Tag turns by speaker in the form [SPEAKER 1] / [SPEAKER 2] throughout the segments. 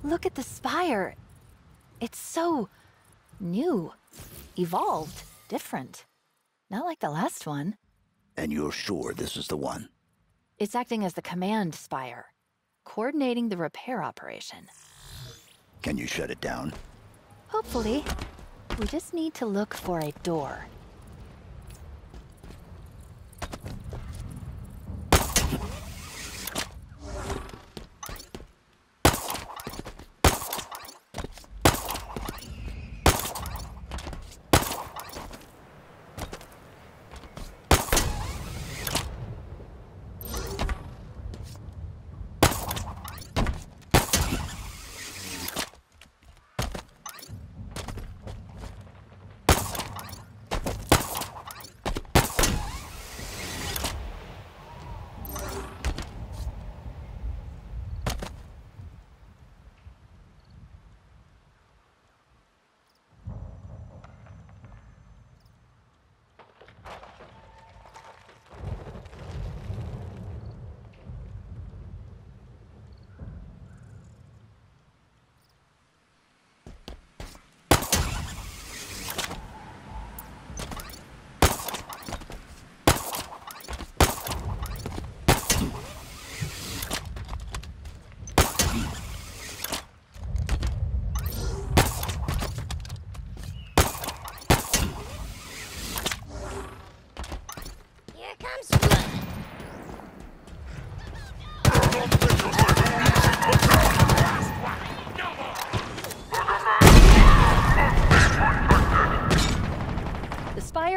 [SPEAKER 1] Look at the spire. It's so new, evolved, different. Not like the last one.
[SPEAKER 2] And you're sure this is the one?
[SPEAKER 1] It's acting as the command spire, coordinating the repair operation.
[SPEAKER 2] Can you shut it down?
[SPEAKER 1] Hopefully. We just need to look for a door.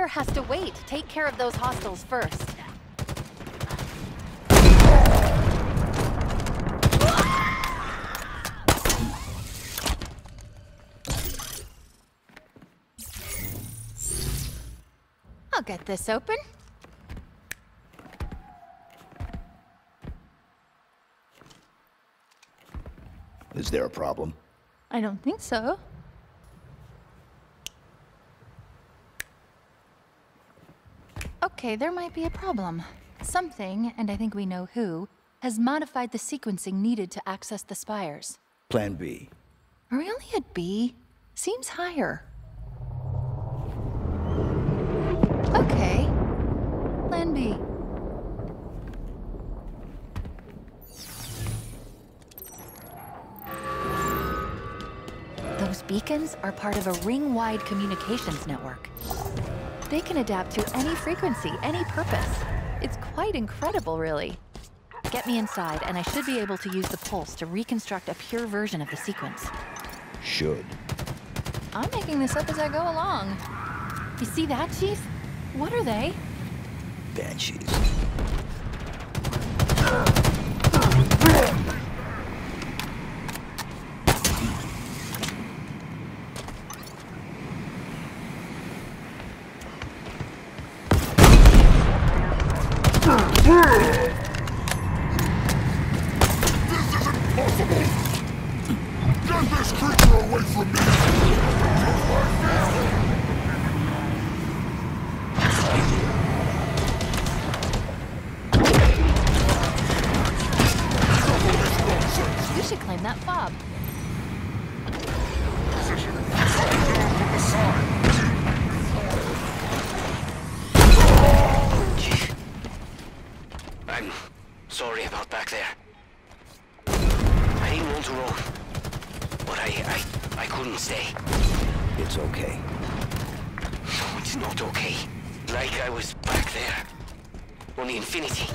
[SPEAKER 1] Has to wait. Take care of those hostiles first. I'll get this open.
[SPEAKER 2] Is there a problem?
[SPEAKER 1] I don't think so. Okay, there might be a problem. Something, and I think we know who, has modified the sequencing needed to access the spires.
[SPEAKER 2] Plan B.
[SPEAKER 1] Are we only at B? Seems higher. Okay. Plan B. Those beacons are part of a ring-wide communications network. They can adapt to any frequency, any purpose. It's quite incredible, really. Get me inside, and I should be able to use the pulse to reconstruct a pure version of the sequence.
[SPEAKER 2] Should.
[SPEAKER 1] I'm making this up as I go along. You see that, Chief? What are they?
[SPEAKER 2] Banshees.
[SPEAKER 3] Get this creature away from me!
[SPEAKER 1] We should claim that fob.
[SPEAKER 4] I'm sorry about back there. I didn't want to roam, but I couldn't stay.
[SPEAKER 2] It's okay.
[SPEAKER 4] No, it's not okay. Like I was back there, on the Infinity.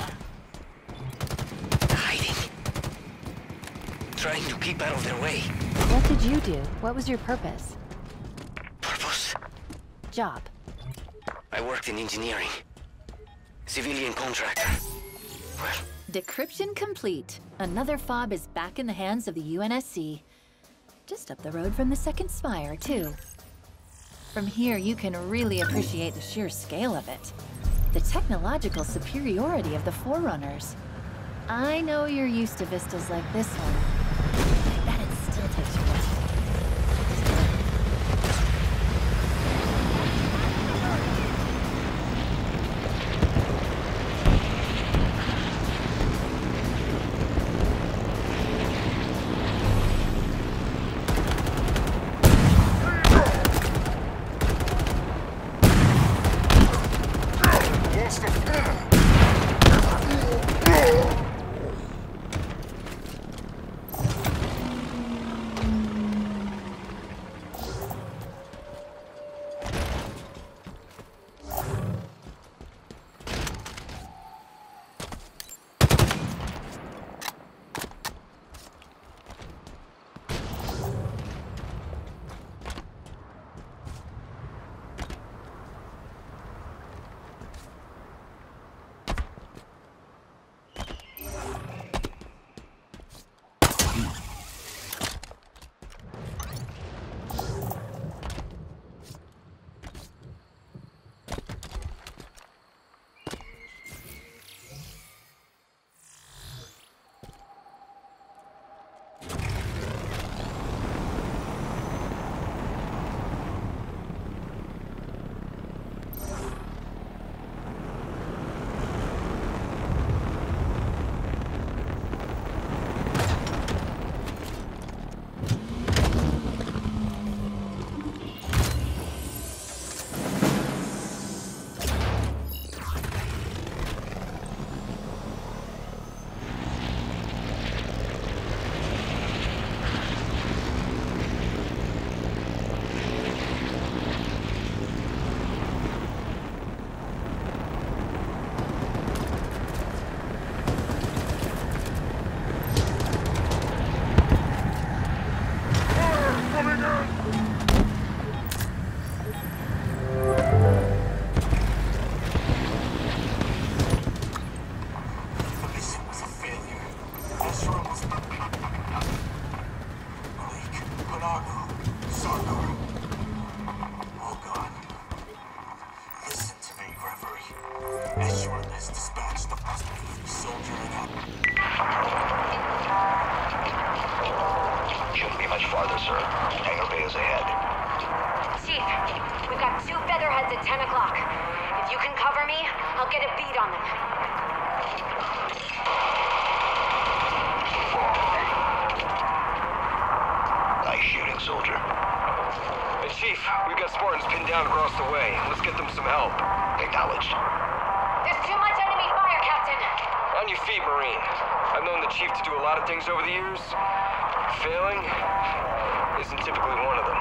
[SPEAKER 4] Hiding. Trying to keep out of their way.
[SPEAKER 1] What did you do? What was your purpose?
[SPEAKER 4] Purpose?
[SPEAKER 1] Job.
[SPEAKER 4] I worked in engineering. Civilian contractor. Well,
[SPEAKER 1] Decryption complete. Another fob is back in the hands of the UNSC. Just up the road from the second spire, too. From here, you can really appreciate the sheer scale of it. The technological superiority of the Forerunners. I know you're used to vistas like this one. I bet it still takes your breath.
[SPEAKER 3] against it.
[SPEAKER 4] Shouldn't be much farther, sir. Hangar bay is ahead.
[SPEAKER 5] Chief, we've got 2 featherheads at 10 o'clock. If you can cover me, I'll get a beat on them.
[SPEAKER 4] Nice shooting, soldier.
[SPEAKER 6] Hey, Chief, we've got Spartans pinned down across the way. Let's get them some help.
[SPEAKER 4] Acknowledged.
[SPEAKER 5] There's too much enemy fire, Captain.
[SPEAKER 6] On your feet, Marine. I've known the Chief to do a lot of things over the years. Failing isn't typically one of them.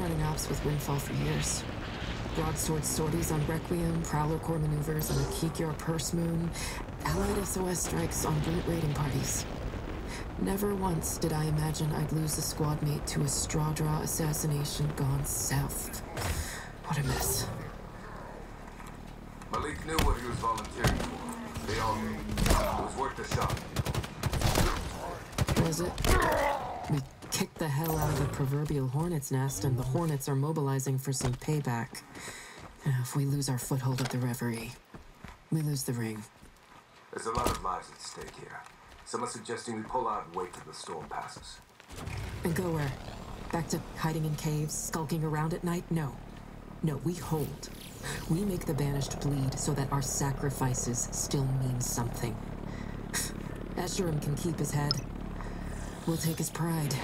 [SPEAKER 7] running ops with Windfall for years. Broadsword sorties on Requiem, Prowler Corps maneuvers on a Kikyar Purse Moon, Allied SOS strikes on brute raiding parties. Never once did I imagine I'd lose a squad mate to a straw draw assassination gone south. What a mess.
[SPEAKER 3] Malik knew what he was volunteering for. They all knew. It was worth a shot.
[SPEAKER 7] Was it? We kicked the hell out of the proverbial hornet's nest, and the hornets are mobilizing for some payback. If we lose our foothold at the Reverie, we lose the ring.
[SPEAKER 3] There's a lot of lives at stake here. Someone's suggesting we pull out and wait till the storm passes.
[SPEAKER 7] And go where? Back to hiding in caves, skulking around at night? No. No, we hold. We make the banished bleed so that our sacrifices still mean something. Escherim can keep his head. We'll take his pride.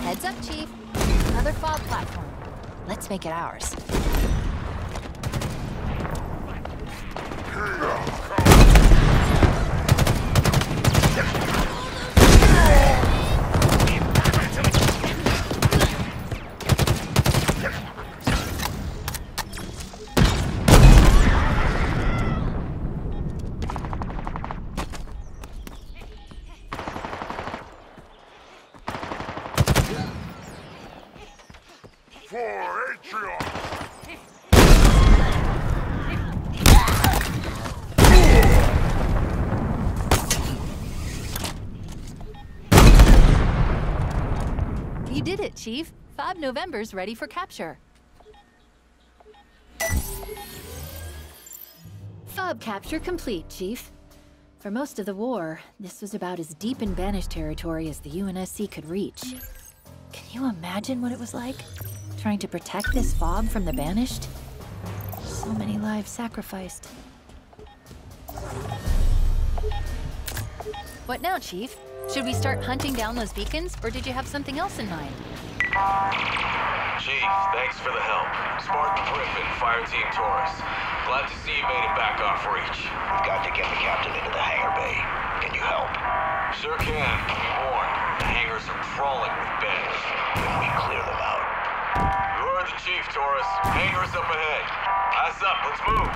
[SPEAKER 1] Heads up, Chief. Another fob platform. Let's make it ours. You did it, Chief. Fob November's ready for capture. Fob capture complete, Chief. For most of the war, this was about as deep in Banished territory as the UNSC could reach. Can you imagine what it was like? Trying to protect this fob from the Banished? So many lives sacrificed. What now, Chief? Should we start hunting down those beacons, or did you have something else in mind?
[SPEAKER 6] Chief, thanks for the help. Spartan Griffin, Fire Team Taurus. Glad to see you made it back off reach.
[SPEAKER 2] We've got to get the captain into the hangar bay. Can you help?
[SPEAKER 6] Sure can. Be warned, the hangars are crawling with Banished.
[SPEAKER 2] We clear them out.
[SPEAKER 6] You heard the Chief, Taurus. Hangars up ahead. Eyes up, let's move.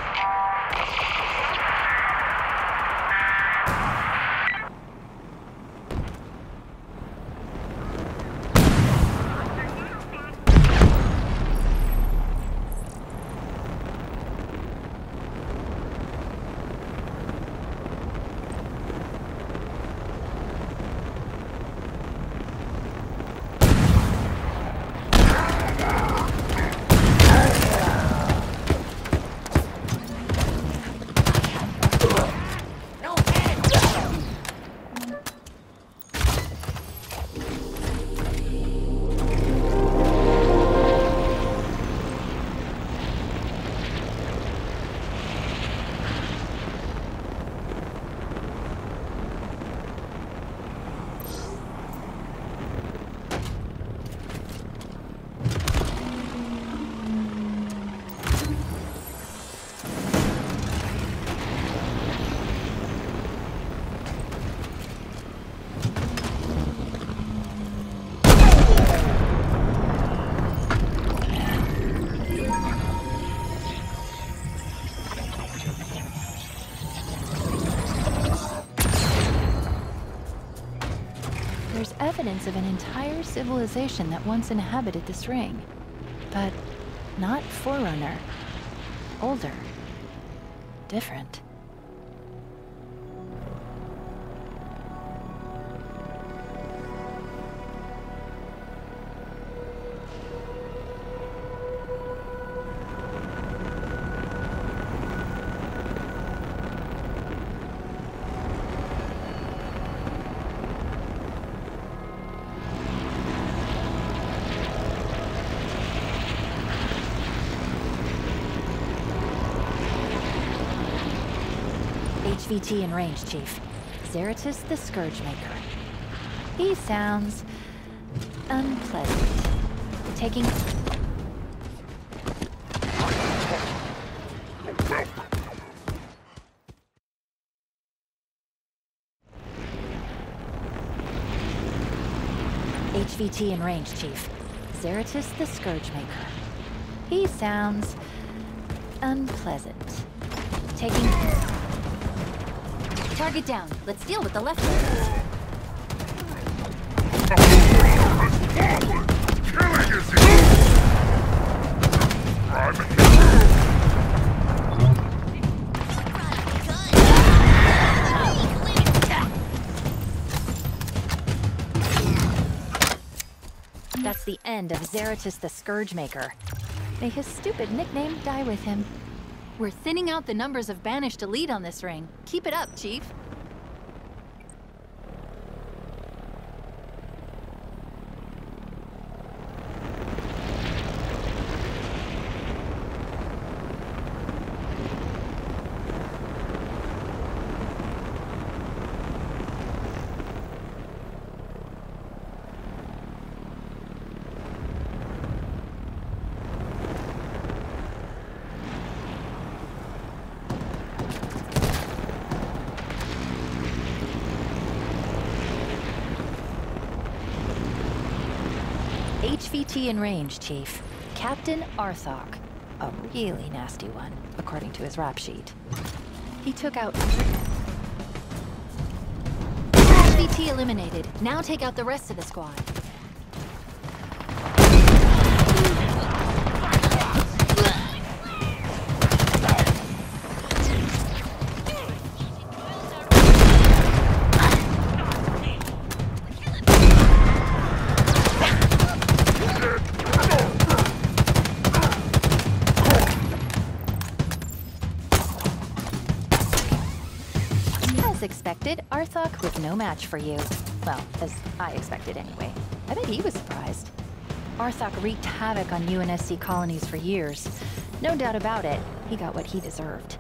[SPEAKER 1] Evidence of an entire civilization that once inhabited this ring. But not Forerunner. Older. Different. HVT in range, Chief. Zeratus the Scourgemaker. He sounds unpleasant. Taking... HVT in range, Chief. Zeratus the Scourgemaker. He sounds unpleasant. Taking... Target down. Let's deal with the leftovers. That's the end of Zeratus the Scourgemaker. May his stupid nickname die with him. We're thinning out the numbers of Banished Elite on this ring. Keep it up, Chief. HVT in range, Chief. Captain Arthok. A really nasty one, according to his rap sheet. He took out... HVT eliminated. Now take out the rest of the squad. expected, Arthok was no match for you. Well, as I expected anyway. I bet he was surprised. Arthok wreaked havoc on UNSC colonies for years. No doubt about it, he got what he deserved.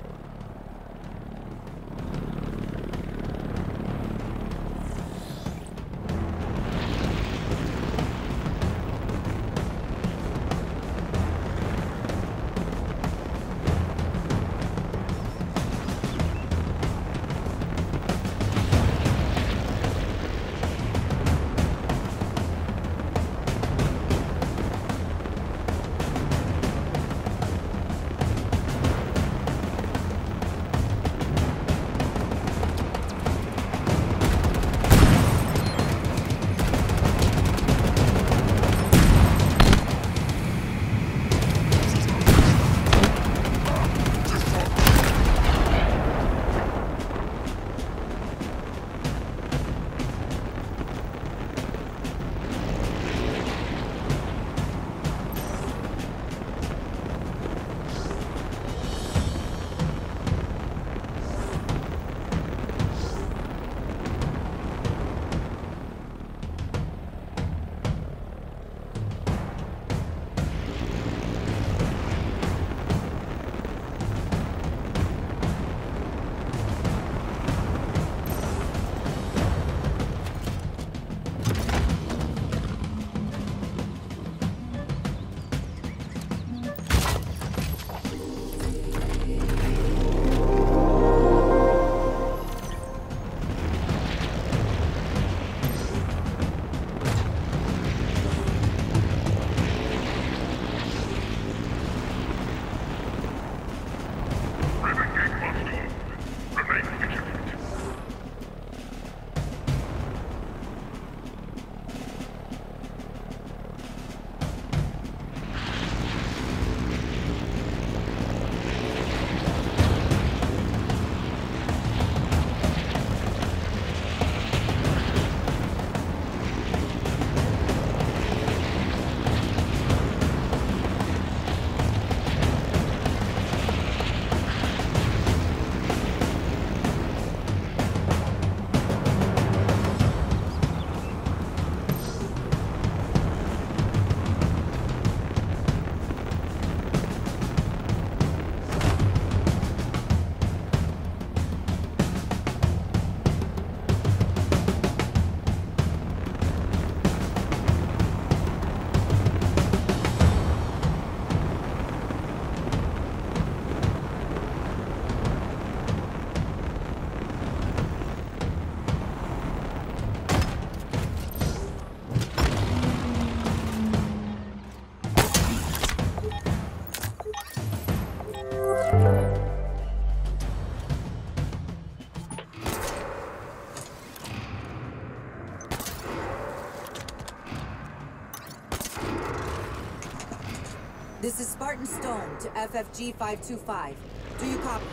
[SPEAKER 8] This is Spartan Stone to FFG 525. Do you copy?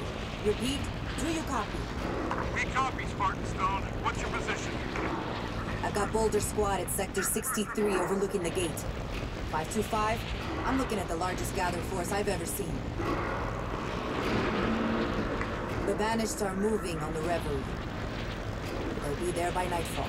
[SPEAKER 8] Repeat, do you copy?
[SPEAKER 9] We copy, Spartan Stone. What's your position?
[SPEAKER 8] I've got Boulder Squad at Sector 63 overlooking the gate. 525, I'm looking at the largest gathered force I've ever seen. The Banished are moving on the Reverie. They'll be there by nightfall.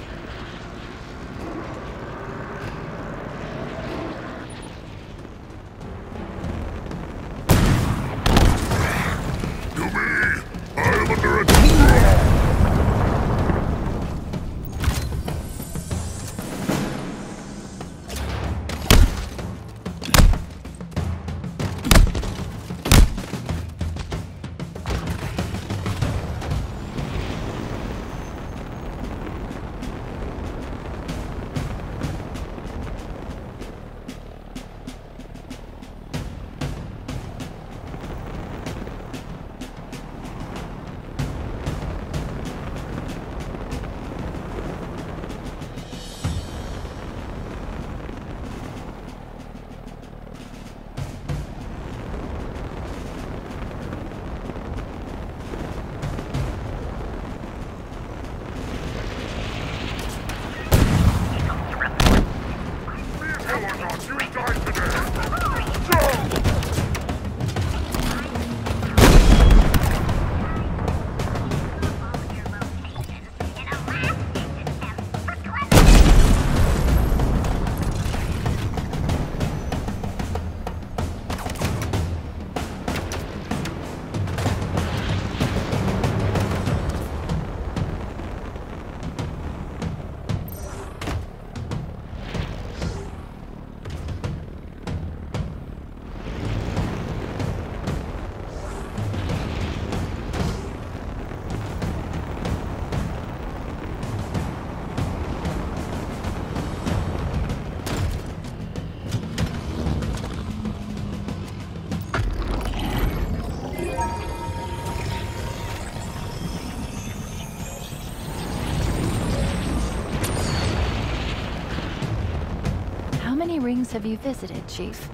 [SPEAKER 1] have you visited, Chief?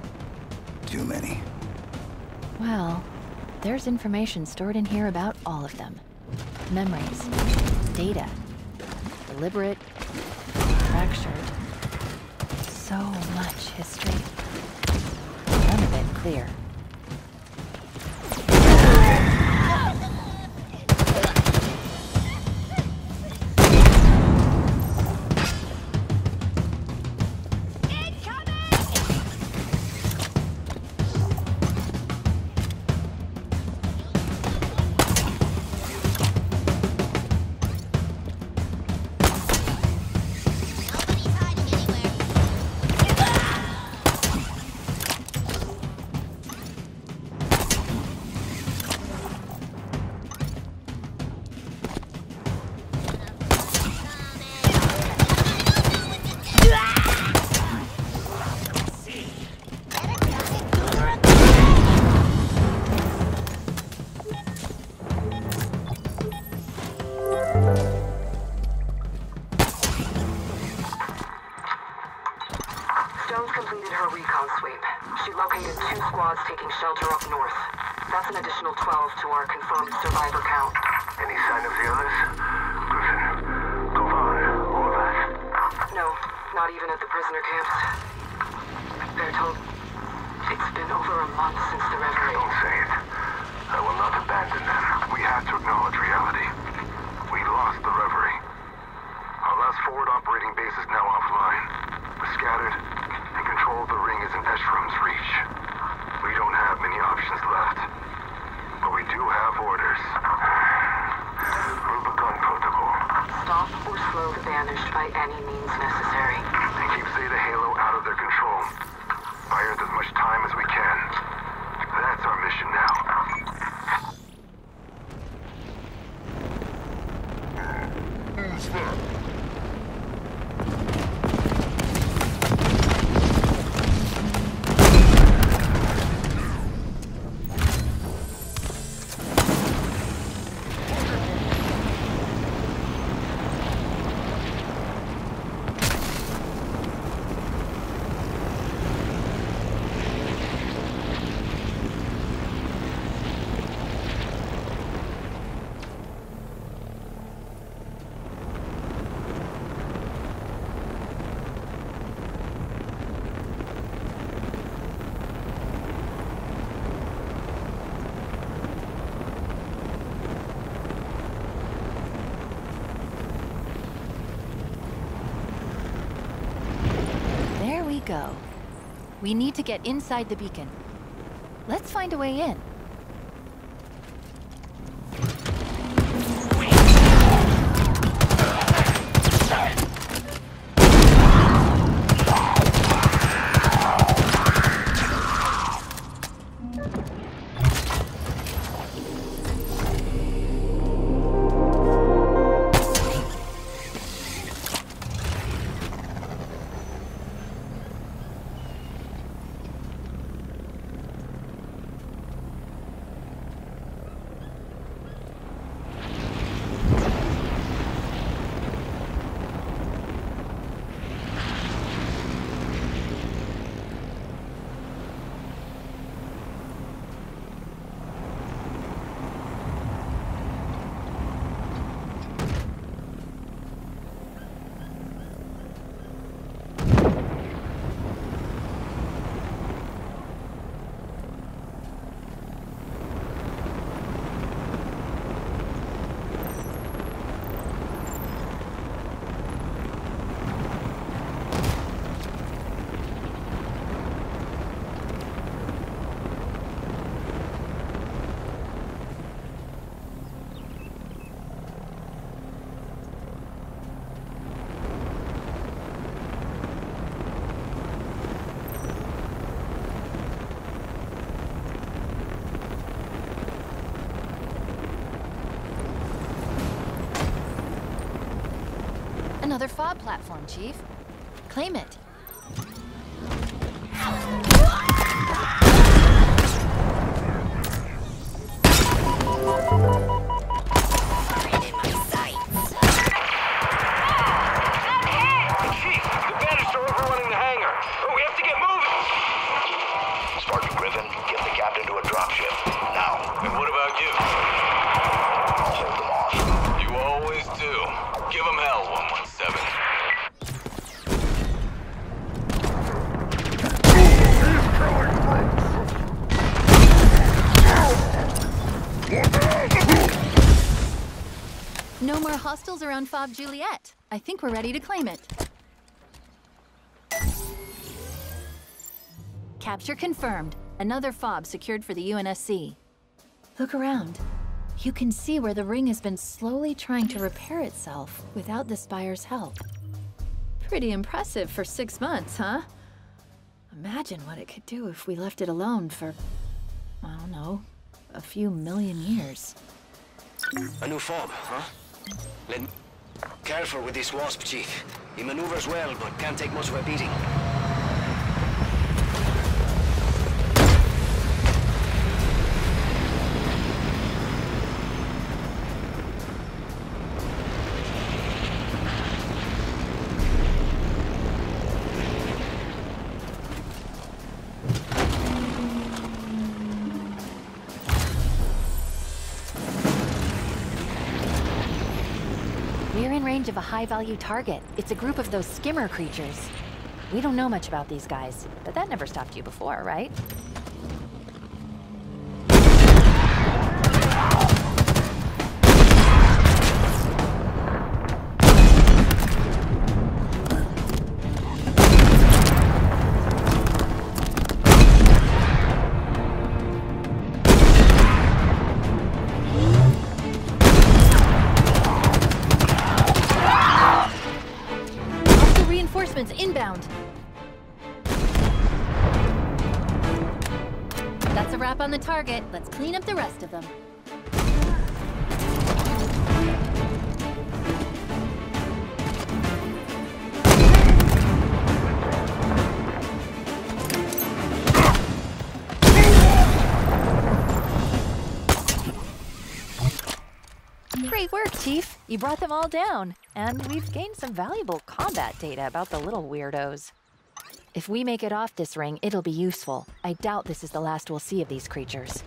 [SPEAKER 2] Too many.
[SPEAKER 1] Well, there's information stored in here about all of them. Memories, data, deliberate, fractured. So much history. None of it clear.
[SPEAKER 10] Jones completed her recon sweep. She located 2 squads taking shelter up north. That's an additional 12 to our confirmed survivor count.
[SPEAKER 3] Any sign of the others? Griffin, Govan, all that?
[SPEAKER 10] No, not even at the prisoner camps. They're told it's been over a month since the reverie.
[SPEAKER 3] Don't say it. I will not abandon them. We have to acknowledge reality. We lost the reverie. Our last forward operating base is now offline. We're scattered, and control of the ring is in Eshrum's reach. We don't have many options left. But we do have orders. Rubicon Protocol.
[SPEAKER 10] Stop or slow the banished by any means necessary.
[SPEAKER 3] And keep Zeta Halo out of their control. Buy Earth as much time as we can. That's our mission now.
[SPEAKER 1] There we go. We need to get inside the beacon. Let's find a way in. Another fob platform, Chief. Claim it.
[SPEAKER 6] Chief, the Banished are overrunning the hangar. Oh, we have to get moving!
[SPEAKER 1] No more hostiles around Fob Juliet. I think we're ready to claim it. Capture confirmed. Another fob secured for the UNSC. Look around. You can see where the ring has been slowly trying to repair itself without the Spire's help. Pretty impressive for 6 months, huh? Imagine what it could do if we left it alone for, I don't know, a few million years.
[SPEAKER 4] A new fob, huh? Careful with this wasp, Chief. He maneuvers well, but can't take much of a beating.
[SPEAKER 1] We're in range of a high-value target. It's a group of those skimmer creatures. We don't know much about these guys, but that never stopped you before, right? Inbound. That's a wrap on the target. Let's clean up the rest of them. Great work, Chief. You brought them all down. And we've gained some valuable combat data about the little weirdos. If we make it off this ring, it'll be useful. I doubt this is the last we'll see of these creatures.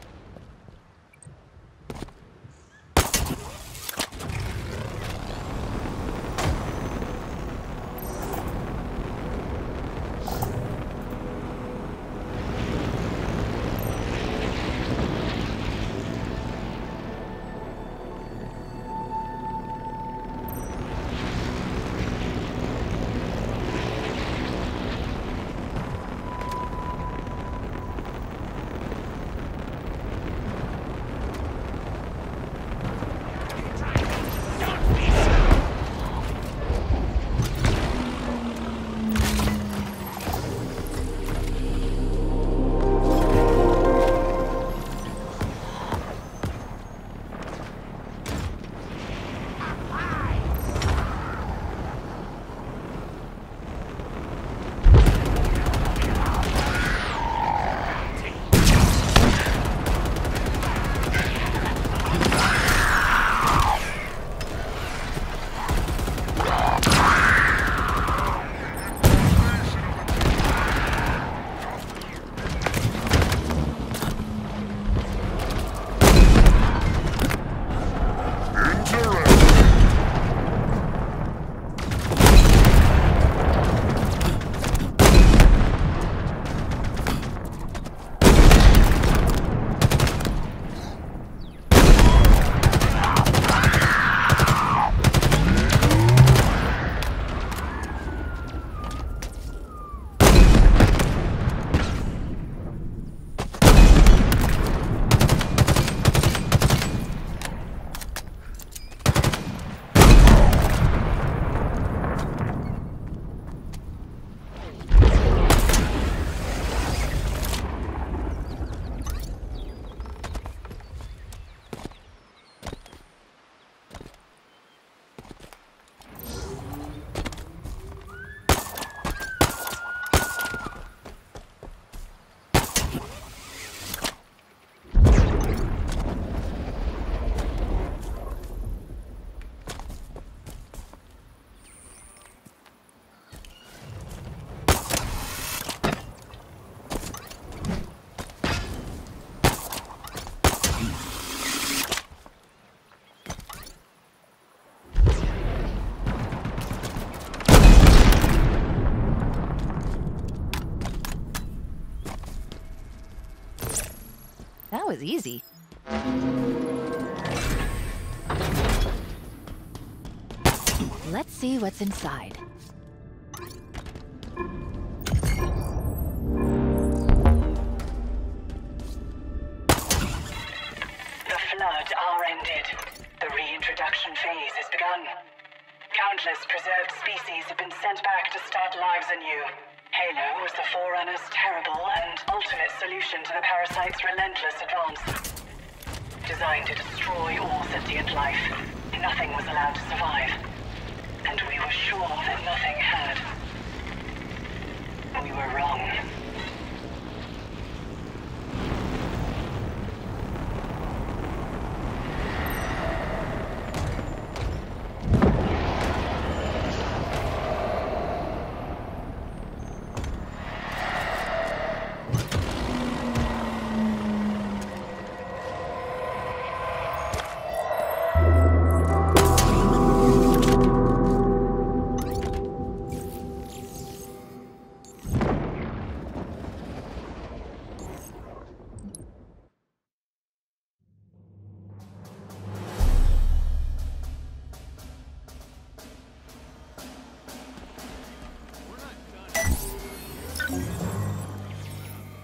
[SPEAKER 11] That was easy.
[SPEAKER 1] Let's see what's inside.
[SPEAKER 10] The flood are ended. The reintroduction phase has begun. Countless preserved species have been sent back to start lives anew. Halo was the Forerunner's terrible and ultimate solution to the parasite's relentless advance. Designed to destroy all sentient life, nothing was allowed to survive. And we were sure that nothing had. We were wrong.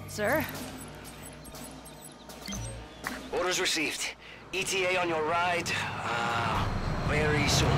[SPEAKER 1] Sir?
[SPEAKER 4] Orders received. ETA on your ride, very soon.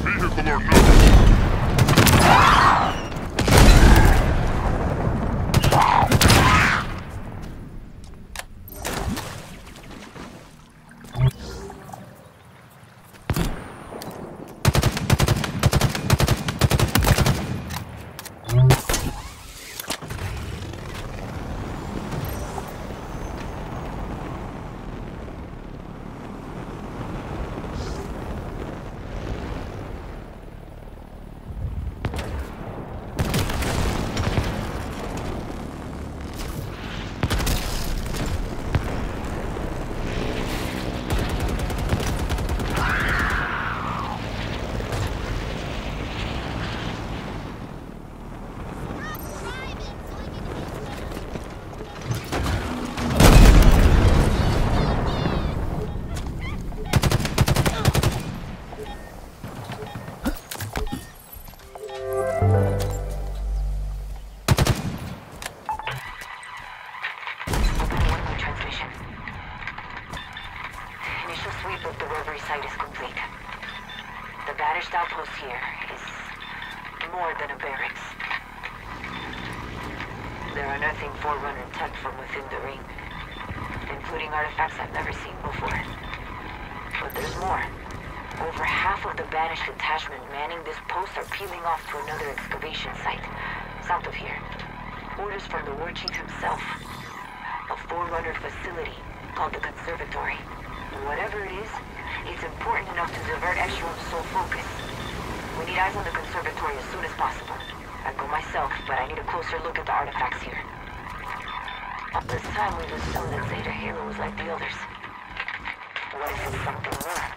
[SPEAKER 9] Vehicle or no?
[SPEAKER 10] Outpost here is more than a barracks. There are nothing Forerunner tech from within the ring, including artifacts I've never seen before. But there's more. Over half of the banished detachment manning this post are peeling off to another excavation site, south of here. Orders from the War Chief himself. A Forerunner facility called the Conservatory. Whatever it is, it's important enough to divert Echelon's sole focus. We need eyes on the conservatory as soon as possible. I'd go myself, but I need a closer look at the artifacts here. All this time we've assumed that Zeta Halo was like the others. What if it's something more?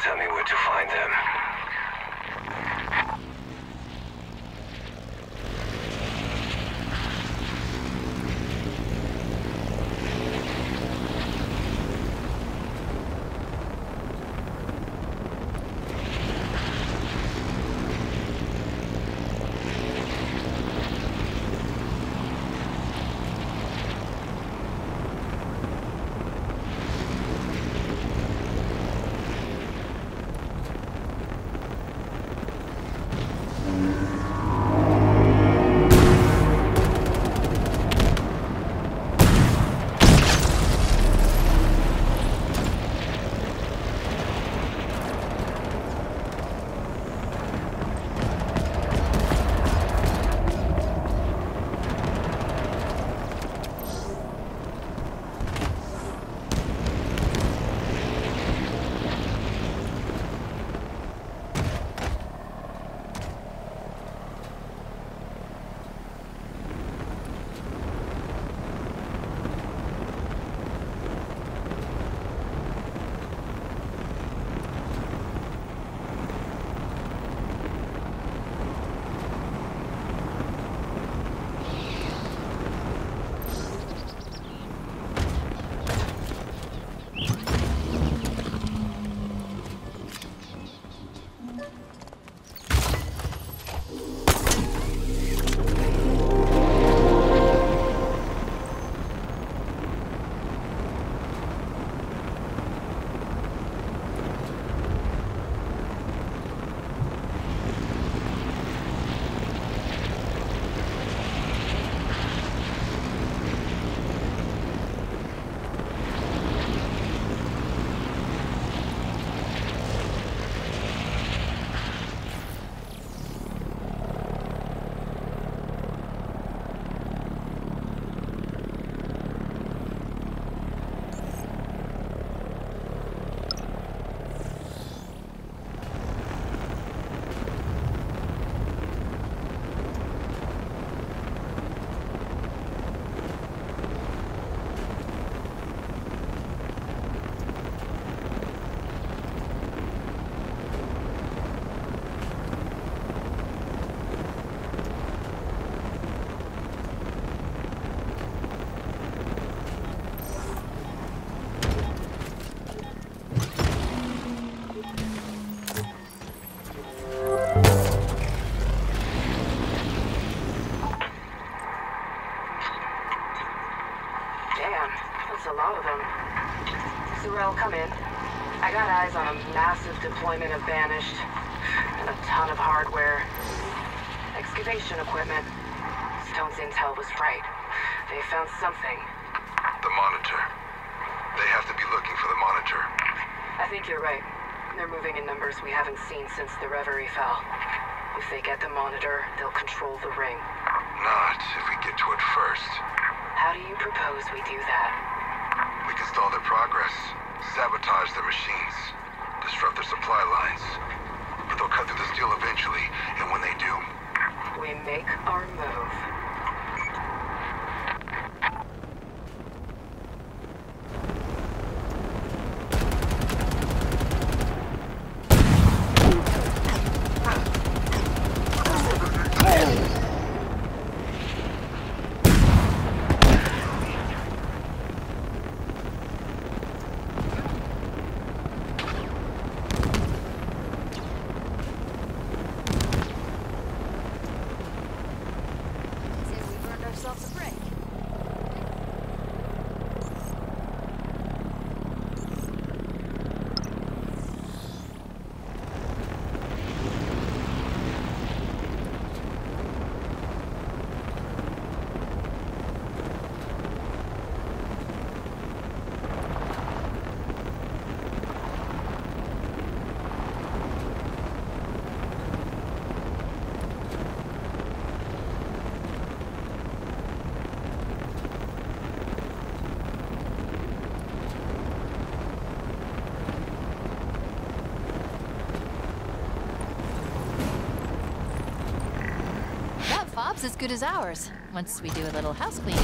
[SPEAKER 6] Tell me where to find them.
[SPEAKER 10] Come in. I got eyes on a massive deployment of Banished, and a ton of hardware. Excavation equipment. Stone's intel was right. They found something.
[SPEAKER 3] The monitor. They have to be looking for the monitor.
[SPEAKER 10] I think you're right. They're moving in numbers we haven't seen since the Reverie fell. If they get the monitor, they'll control the ring.
[SPEAKER 3] Not if we get to it first.
[SPEAKER 10] How do you propose we do that?
[SPEAKER 3] We can stall their progress. Sabotage their machines, disrupt their supply lines. But they'll cut through this deal eventually, and when they do...
[SPEAKER 10] we make our move.
[SPEAKER 1] Fob's as good as ours, once we do a little house cleaning.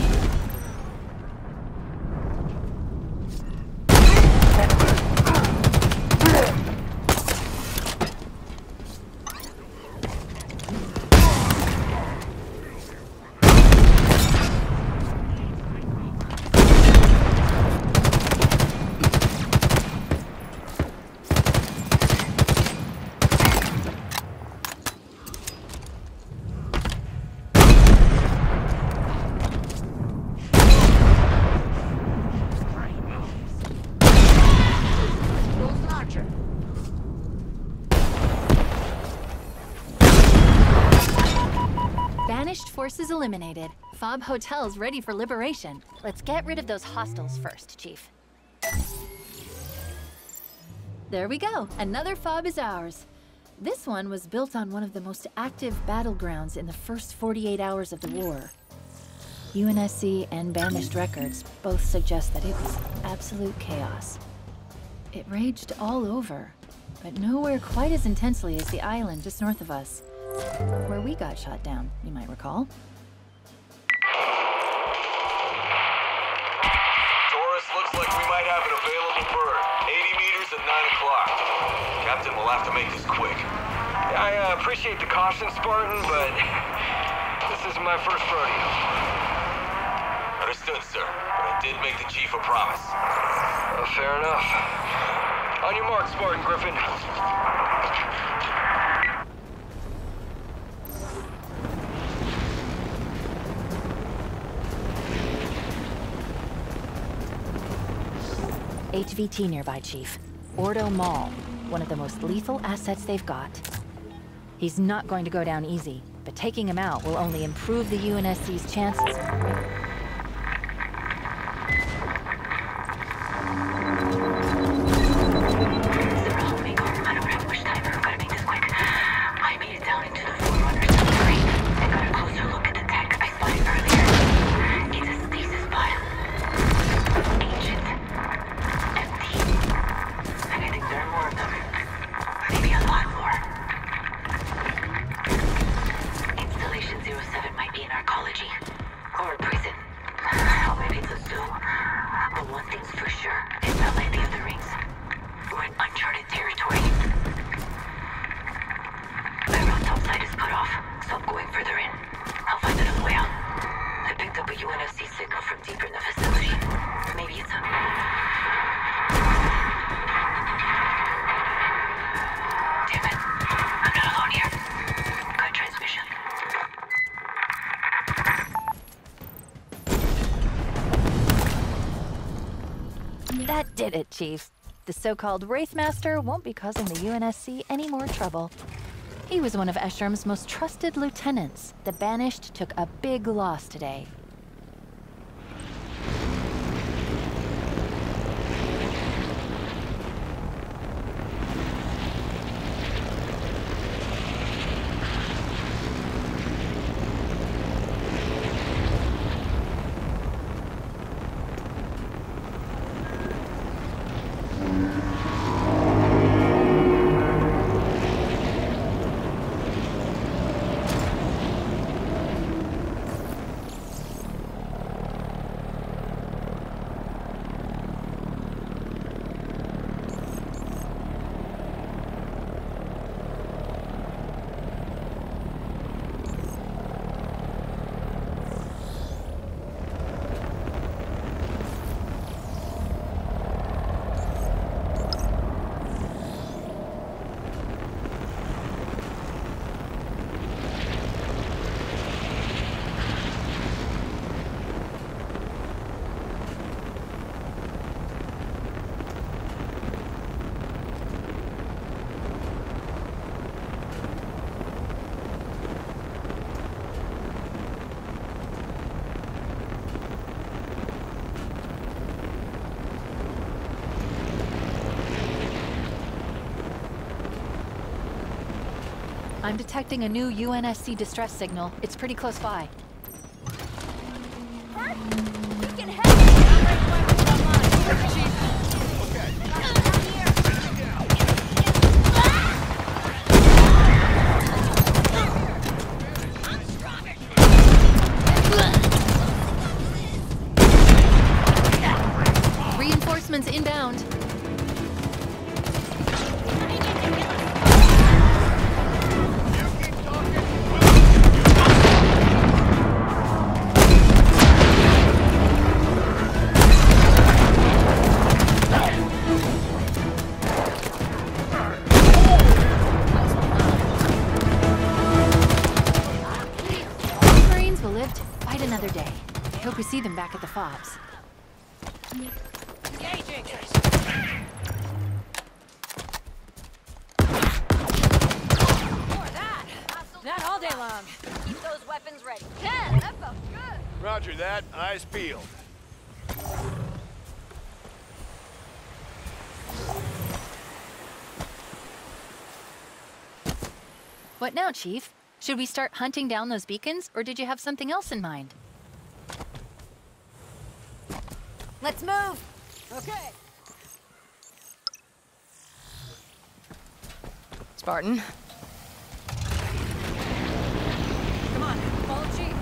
[SPEAKER 1] forces eliminated. Fob Hotel's ready for liberation. Let's get rid of those hostiles first, Chief. There we go. Another fob is ours. This one was built on one of the most active battlegrounds in the first 48 hours of the war. UNSC and Banished records both suggest that it was absolute chaos. It raged all over, but nowhere quite as intensely as the island just north of us, where we got shot down, you might recall.
[SPEAKER 9] Taurus, looks like we might have an available bird. 80 meters at 9 o'clock. Captain will have to make this quick.
[SPEAKER 6] I appreciate the caution, Spartan, but this is my first rodeo.
[SPEAKER 9] Understood, sir. But I did make the chief a promise.
[SPEAKER 6] Fair enough. On your mark, Spartan Griffin.
[SPEAKER 1] HVT nearby, Chief. Ordo Mall, one of the most lethal assets they've got. He's not going to go down easy, but taking him out will only improve the UNSC's chances. That did it, Chief. The so-called Wraithmaster won't be causing the UNSC any more trouble. He was one of Escherm's most trusted lieutenants. The Banished took a big loss today. I'm detecting a new UNSC distress signal. It's pretty close by. Reinforcements inbound. Another day. I hope we see them back at the fobs.
[SPEAKER 5] Engaging!
[SPEAKER 11] That all day long.
[SPEAKER 5] Those weapons ready. Yeah, that felt good.
[SPEAKER 9] Roger that. Eyes peeled.
[SPEAKER 1] What now, Chief? Should we start hunting down those beacons, or did you have something else in mind?
[SPEAKER 5] Let's move. Okay.
[SPEAKER 10] Spartan.
[SPEAKER 5] Come on, follow Chief.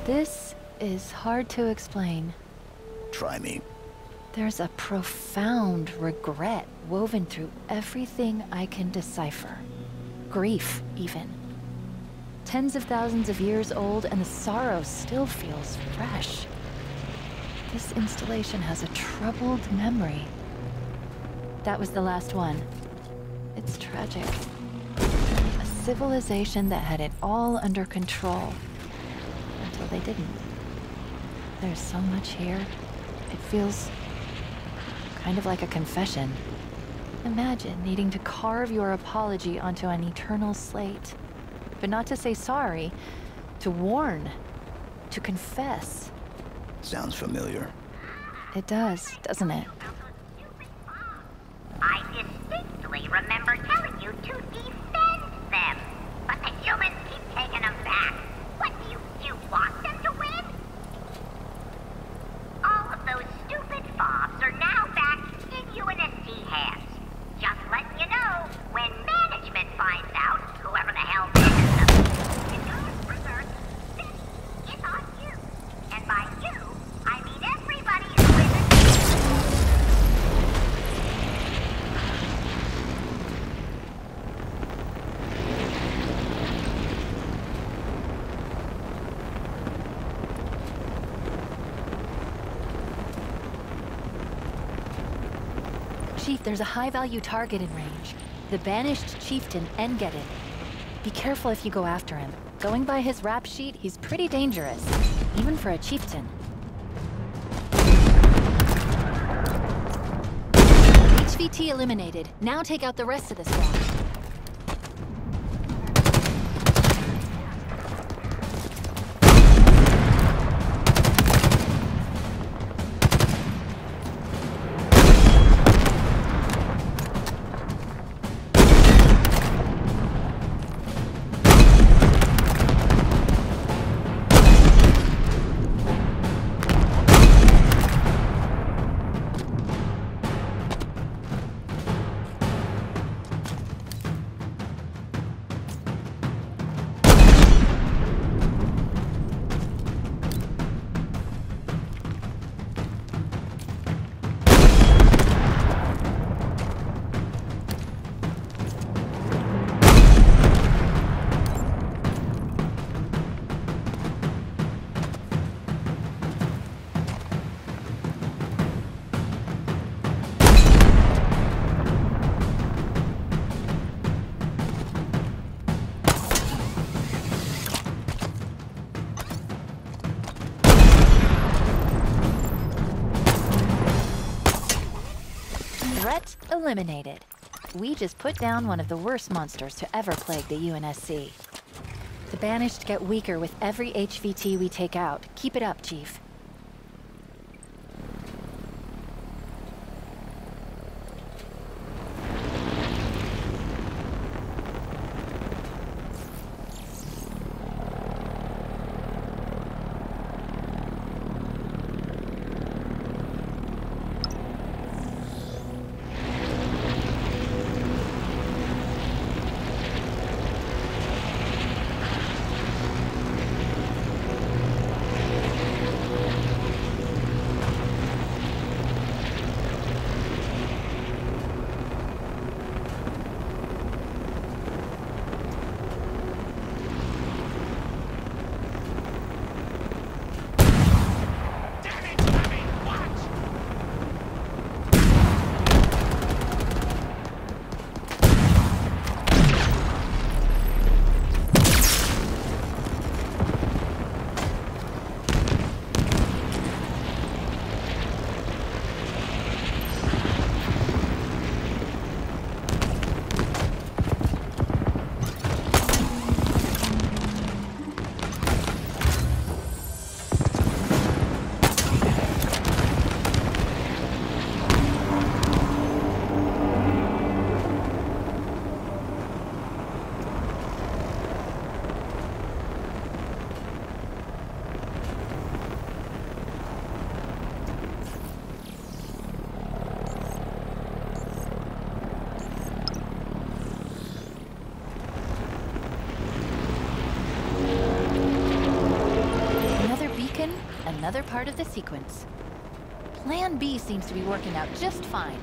[SPEAKER 1] This is hard to explain.
[SPEAKER 2] Try me.
[SPEAKER 1] There's a profound regret woven through everything I can decipher. Grief, even. Tens of thousands of years old, and the sorrow still feels fresh. This installation has a troubled memory. That was the last one. It's tragic. A civilization that had it all under control. Until they didn't. There's so much here. It feels kind of like a confession. Imagine needing to carve your apology onto an eternal slate. But not to say sorry, to warn, to confess.
[SPEAKER 2] Sounds familiar.
[SPEAKER 1] It does, doesn't it?
[SPEAKER 11] I distinctly remember telling you to defend them, but the humans keep taking them back. What do you want them to win? All of those stupid fobs are now back in UNSC hands. Just letting you know, when management finds out, whoever the hell this is on you. And by you, I mean everybody who isn't.
[SPEAKER 1] Chief, there's a high-value target in range. The Banished Chieftain Engedded. Be careful if you go after him. Going by his rap sheet, he's pretty dangerous. Even for a chieftain. HVT eliminated. Now take out the rest of the squad. Threat eliminated. We just put down one of the worst monsters to ever plague the UNSC. The Banished get weaker with every HVT we take out. Keep it up, Chief. Another part of the sequence. Plan B seems to be working out just fine.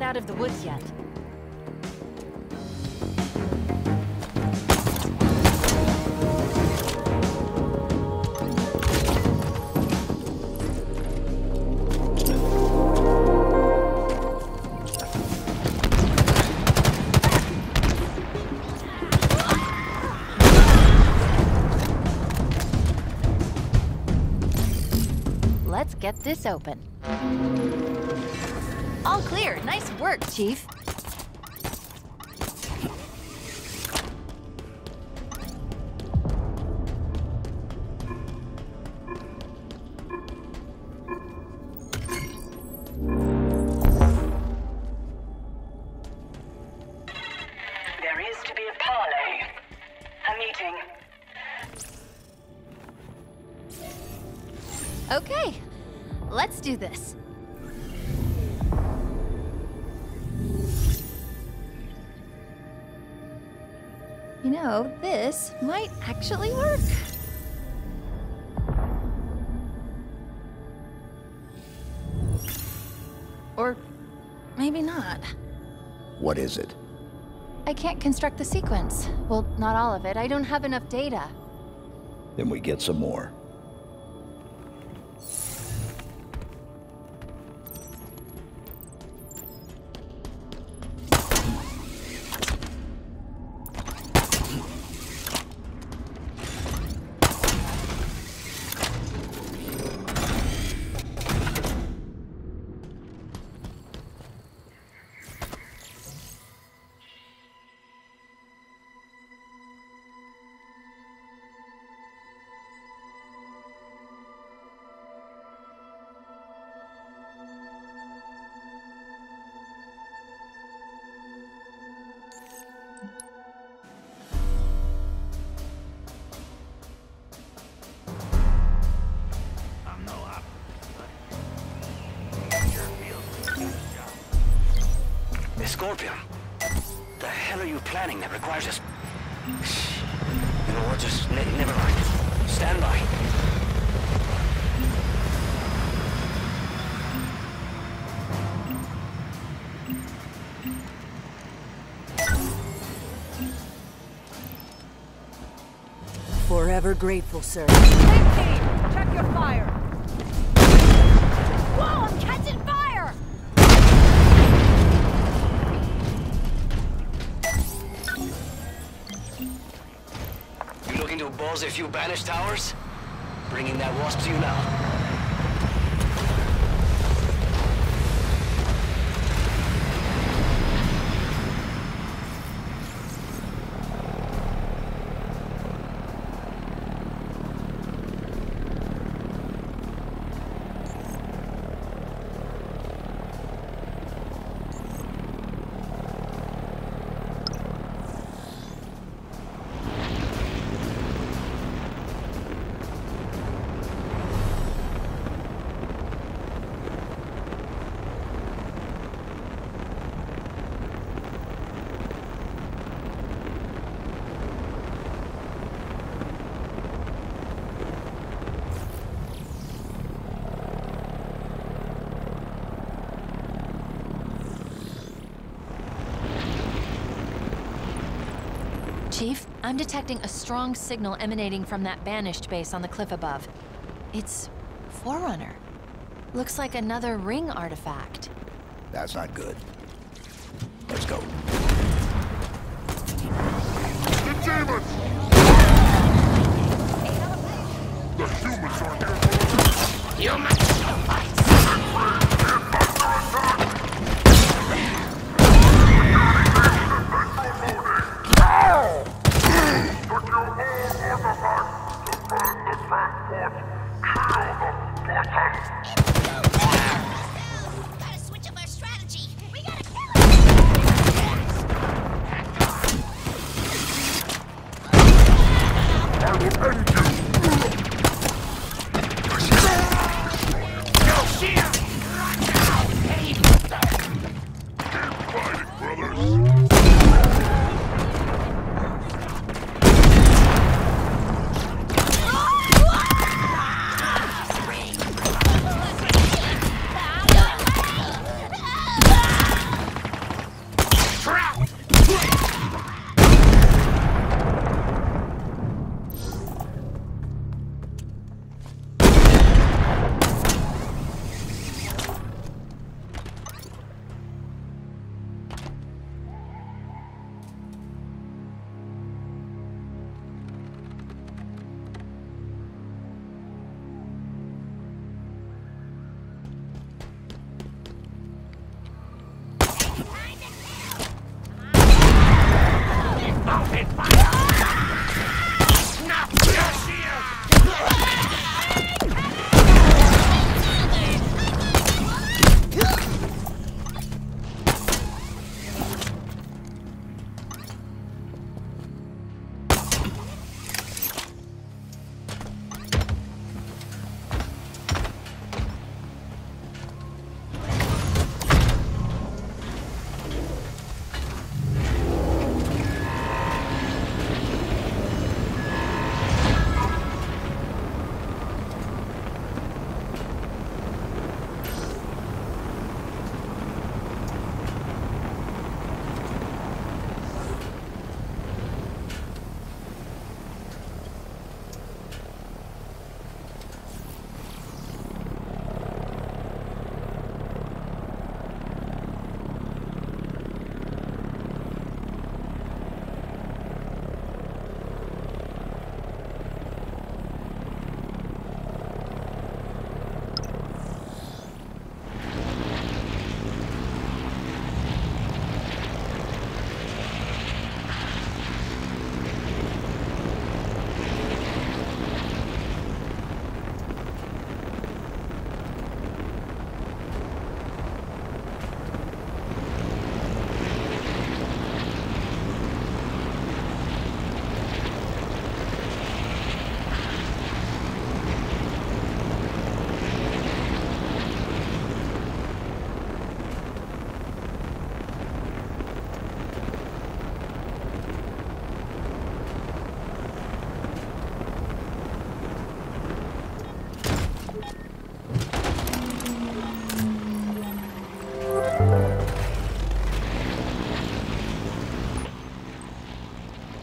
[SPEAKER 1] Out of the woods yet. Let's get this open. All clear. Nice work, Chief.
[SPEAKER 12] There is to be a parley. A meeting.
[SPEAKER 1] Okay, let's do this. You know, this might actually work. Or maybe not.
[SPEAKER 2] What is it?
[SPEAKER 1] I can't construct the sequence. Well, not all of it. I don't have enough data.
[SPEAKER 2] Then we get some more.
[SPEAKER 4] Scorpion. The hell are you planning that requires us? You know what, just never mind. Stand by.
[SPEAKER 8] Forever grateful, sir.
[SPEAKER 13] Check your fire! Whoa, I'm catching fire!
[SPEAKER 4] You looking to balls a few banished towers? Bringing that wasp to you now.
[SPEAKER 1] Chief, I'm detecting a strong signal emanating from that banished base on the cliff above. It's Forerunner. Looks like another ring artifact.
[SPEAKER 2] That's not good. Let's go.
[SPEAKER 3] The demons! The humans are here for us!
[SPEAKER 2] Humans will fight!
[SPEAKER 11] Gotta switch up our strategy. We gotta kill him!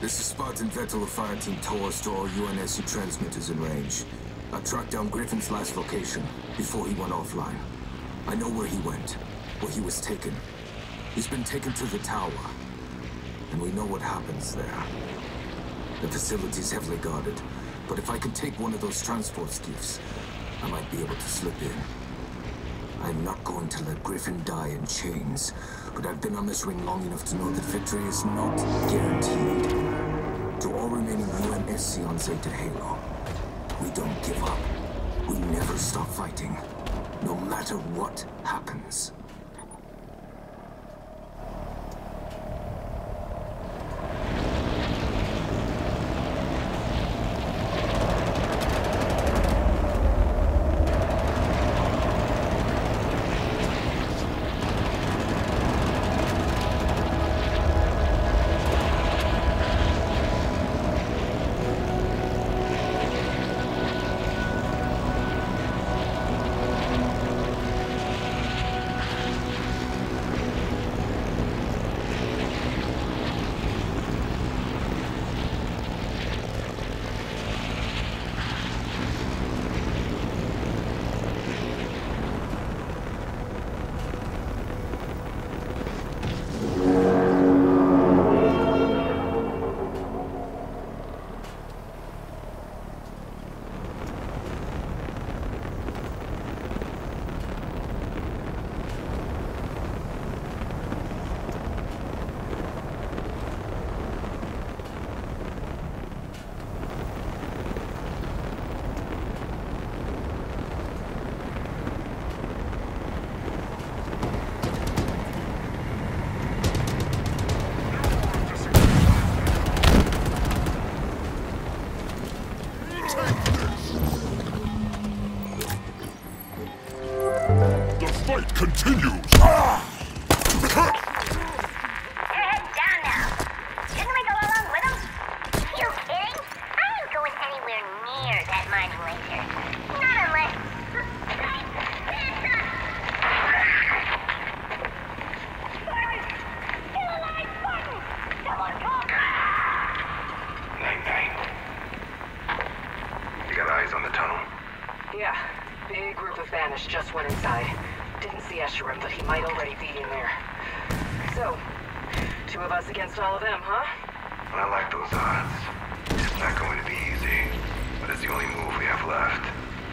[SPEAKER 3] This is Spartan Vettel of Fireteam Taurus to all UNSC transmitters in range. I tracked down Griffin's last location, before he went offline. I know where he went, where he was taken. He's been taken to the tower, and we know what happens there. The facility's heavily guarded, but if I can take one of those transport skiffs, I might be able to slip in. I'm not going to let Griffin die in chains, but I've been on this ring long enough to know that victory is not guaranteed. To all remaining UNSC on Zeta Halo, we don't give up. We never stop fighting, no matter what happens.
[SPEAKER 14] Continues!
[SPEAKER 11] Your head's down now. Shouldn't we go along with them? You kidding? I ain't going anywhere near that mining laser. Not unless...
[SPEAKER 3] Night-night. You got eyes on the tunnel?
[SPEAKER 7] Yeah. Big group of Banished just went inside. Didn't see Escherim, but he might already be in there. So, 2 of us against all of them, huh?
[SPEAKER 3] I like those odds. It's not going to be easy, but it's the only move we have left.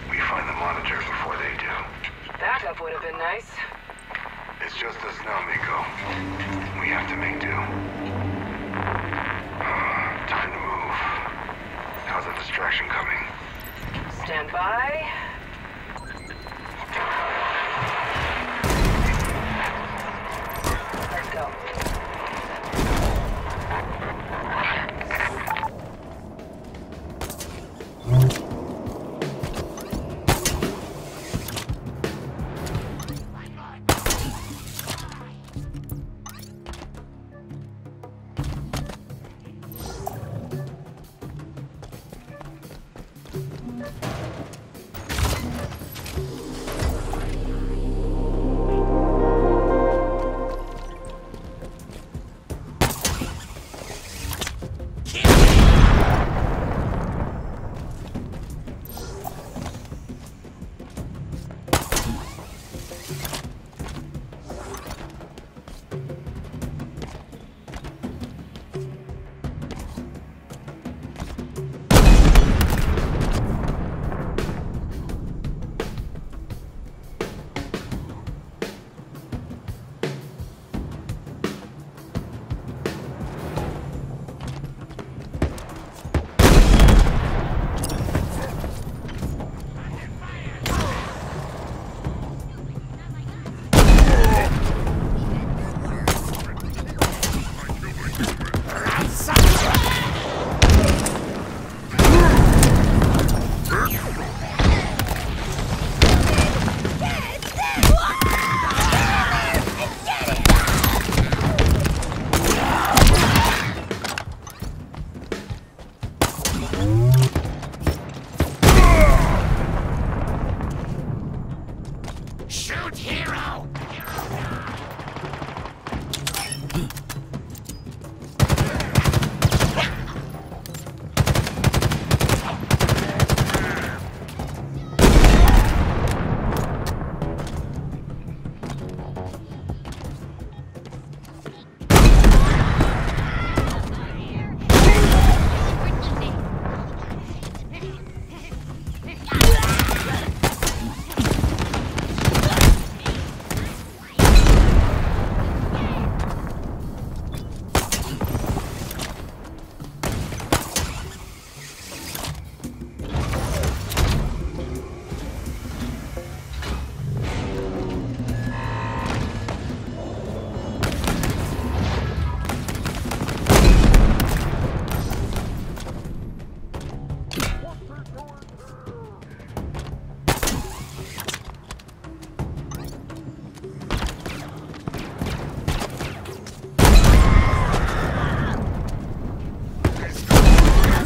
[SPEAKER 3] We find the monitor before they do.
[SPEAKER 7] Backup would have been nice.
[SPEAKER 3] It's just us now, Miko. We have to make do. Time to move. How's the distraction coming?
[SPEAKER 7] Stand by. Let's go.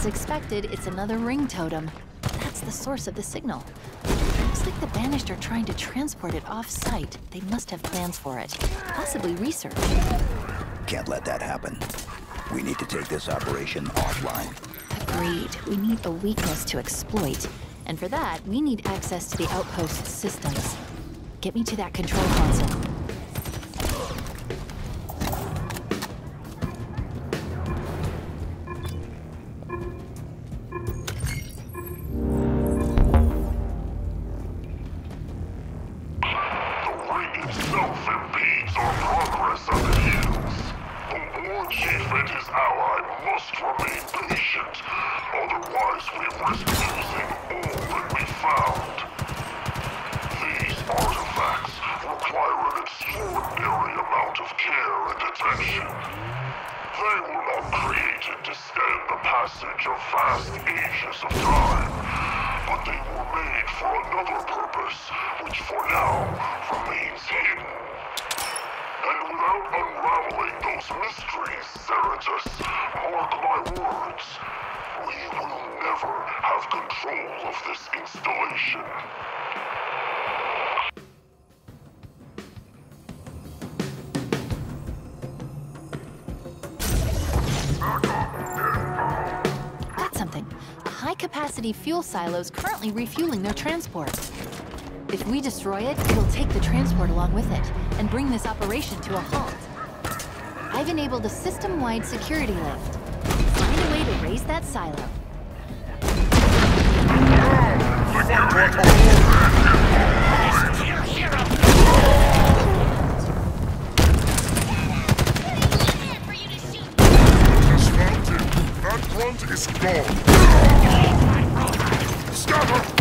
[SPEAKER 1] As expected, it's another ring totem. That's the source of the signal. Looks like the Banished are trying to transport it off-site. They must have plans for it. Possibly research.
[SPEAKER 2] Can't let that happen. We need to take this operation offline.
[SPEAKER 1] Agreed. We need a weakness to exploit. And for that, we need access to the outpost systems. Get me to that control console. High-capacity fuel silos currently refueling their transport. If we destroy it, it'll take the transport along with it and bring this operation to a halt. I've enabled a system-wide security lift. Find a way to raise that silo.
[SPEAKER 3] That grunt is gone. Scatter!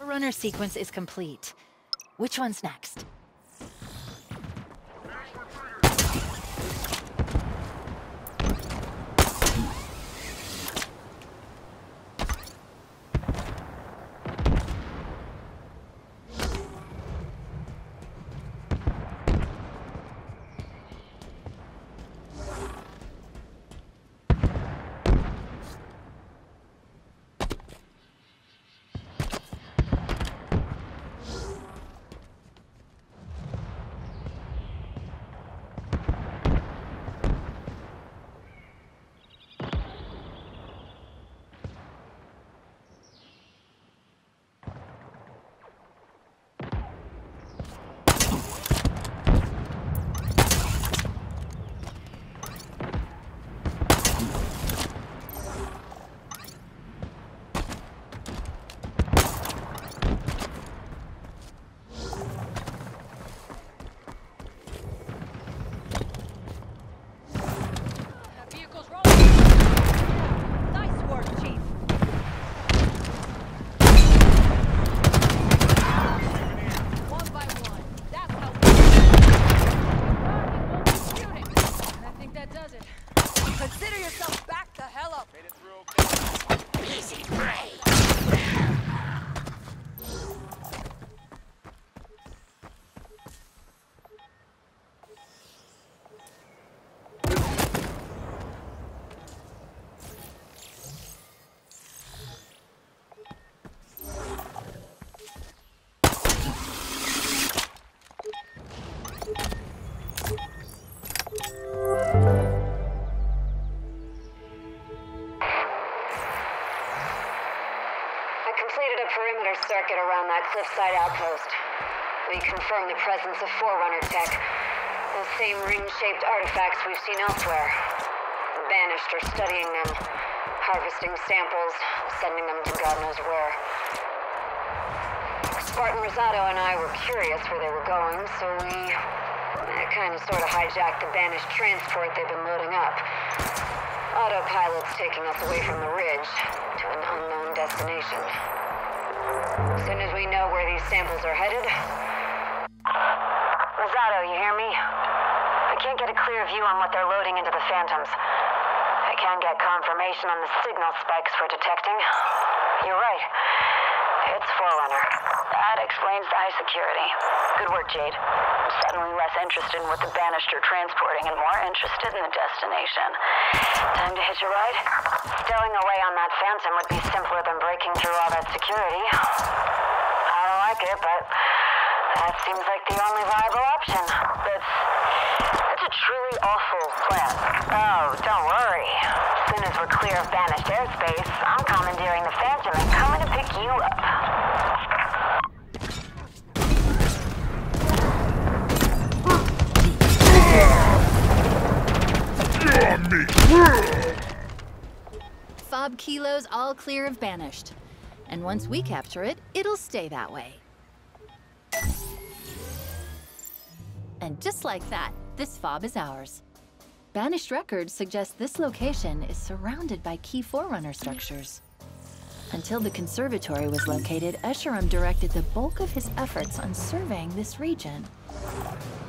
[SPEAKER 1] Runner sequence is complete. Which one's next?
[SPEAKER 5] Circuit around that cliffside outpost. We confirmed the presence of Forerunner tech. Those same ring-shaped artifacts we've seen elsewhere. The Banished are studying them, harvesting samples, sending them to God knows where. Spartan Rosado and I were curious where they were going, so we kind of sort of hijacked the Banished transport they've been loading up. Autopilot's taking us away from the ridge to an unknown destination. As soon as we know where these samples are headed...
[SPEAKER 10] Rosado, you hear me? I can't get a clear view on what they're loading into the Phantoms. I can get confirmation on the signal spikes we're detecting. You're right. It's Forerunner. That explains the high security. Good work, Jade. I'm suddenly less interested in what the Banished are transporting and more interested in the destination. Time to hitch a ride? Stowing away on that Phantom would be simpler than breaking through all that security. I don't like it, but that seems like the only viable option. That's a truly awful plan. Oh, don't worry. As soon as we're clear of Banished airspace, I'm commandeering the Phantom and coming to pick you up.
[SPEAKER 1] Fob Kilo's all clear of Banished. And once we capture it, it'll stay that way. And just like that, this fob is ours. Banished records suggest this location is surrounded by key Forerunner structures. Until the conservatory was located, Escharum directed the bulk of his efforts on surveying this region.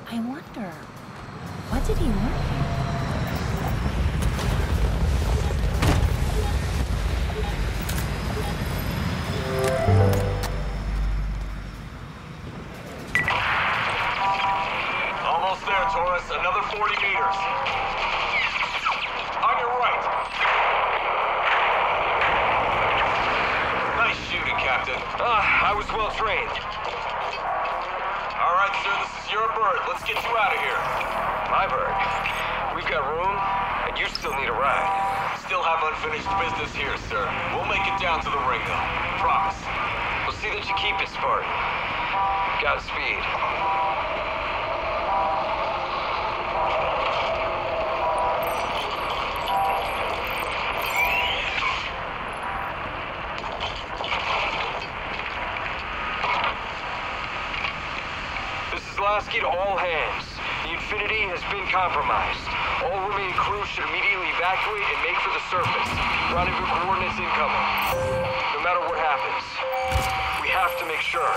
[SPEAKER 1] I wonder, what did he learn here?
[SPEAKER 9] Almost there, Taurus. Another 40 meters. On your right. Nice shooting, Captain.
[SPEAKER 6] I was well trained.
[SPEAKER 9] All right, sir, this is your bird. Let's get you out of here.
[SPEAKER 6] My bird. We've got room, and you still need a ride.
[SPEAKER 9] Still have unfinished business here, sir. We'll make it down to the ring, though. Promise.
[SPEAKER 6] We'll see that you keep it, Spartan. Godspeed. Lasky to all hands. The Infinity has been compromised. All remaining crew should immediately evacuate and make for the surface. Rendezvous coordinates incoming. No matter what happens, we have to make sure.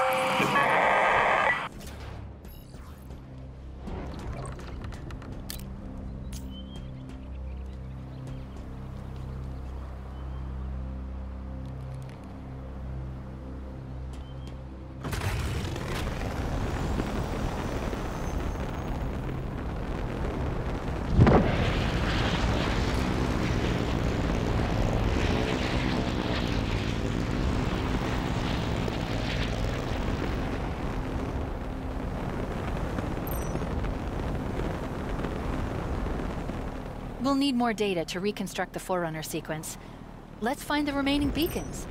[SPEAKER 1] We'll need more data to reconstruct the Forerunner sequence. Let's find the remaining beacons.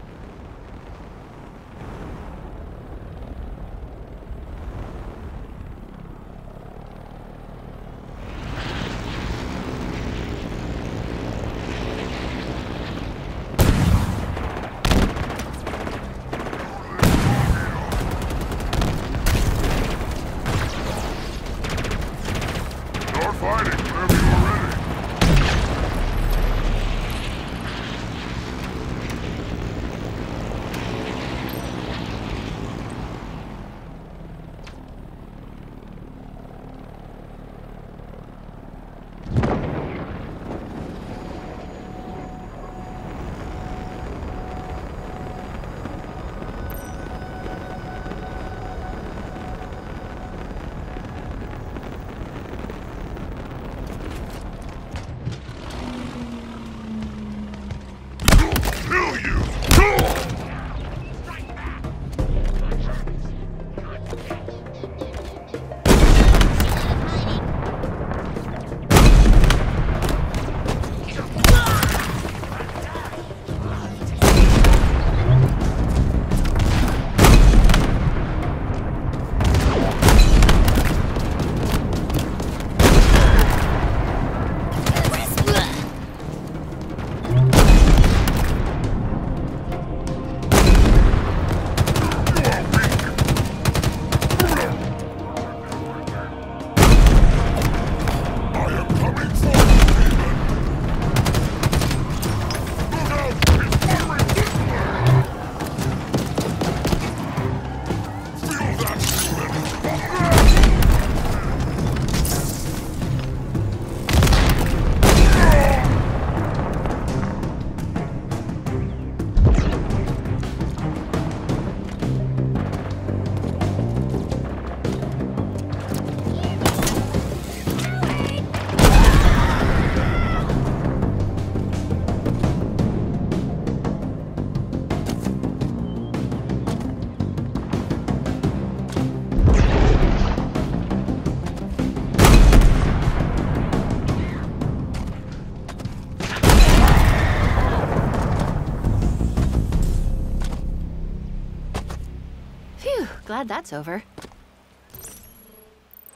[SPEAKER 1] Phew, glad that's over.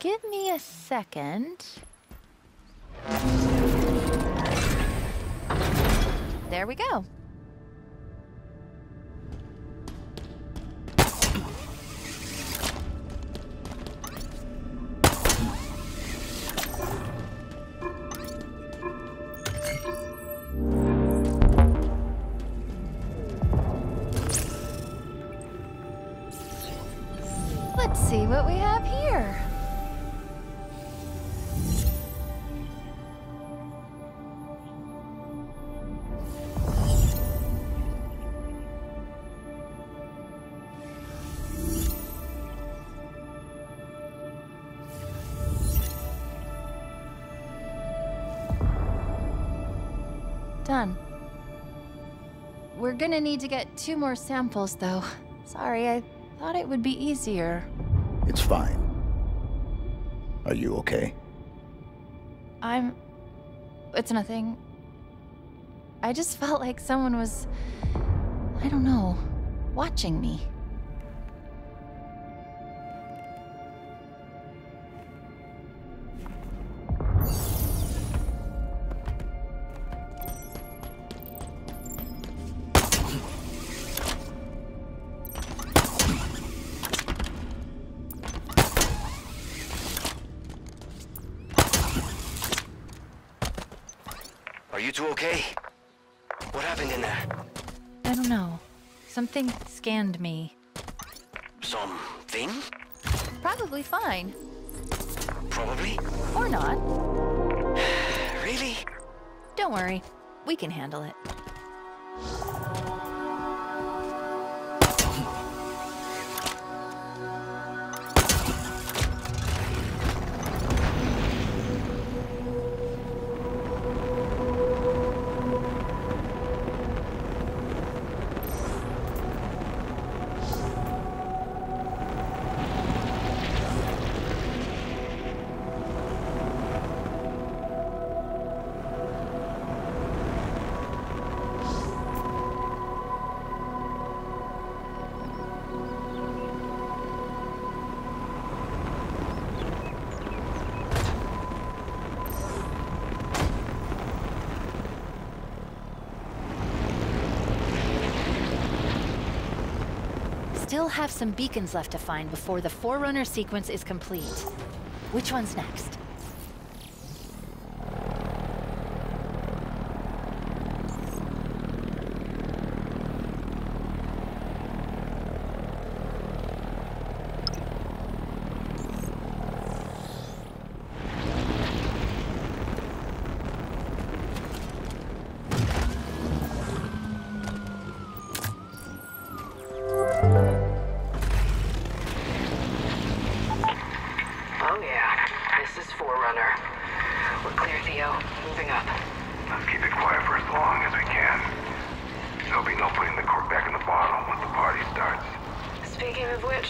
[SPEAKER 1] Give me a second. There we go. Let's see what we have here. Done. We're gonna need to get 2 more samples, though. Sorry, I thought it would be easier.
[SPEAKER 2] It's fine. Are you okay?
[SPEAKER 1] It's nothing. I just felt like someone was, I don't know, watching me.
[SPEAKER 4] Are you two okay? What happened in there?
[SPEAKER 1] I don't know. Something scanned me.
[SPEAKER 4] Something?
[SPEAKER 1] Probably fine.
[SPEAKER 4] Probably?
[SPEAKER 1] Or not.
[SPEAKER 4] Really?
[SPEAKER 1] Don't worry. We can handle it. Still have some beacons left to find before the Forerunner sequence is complete. Which one's next?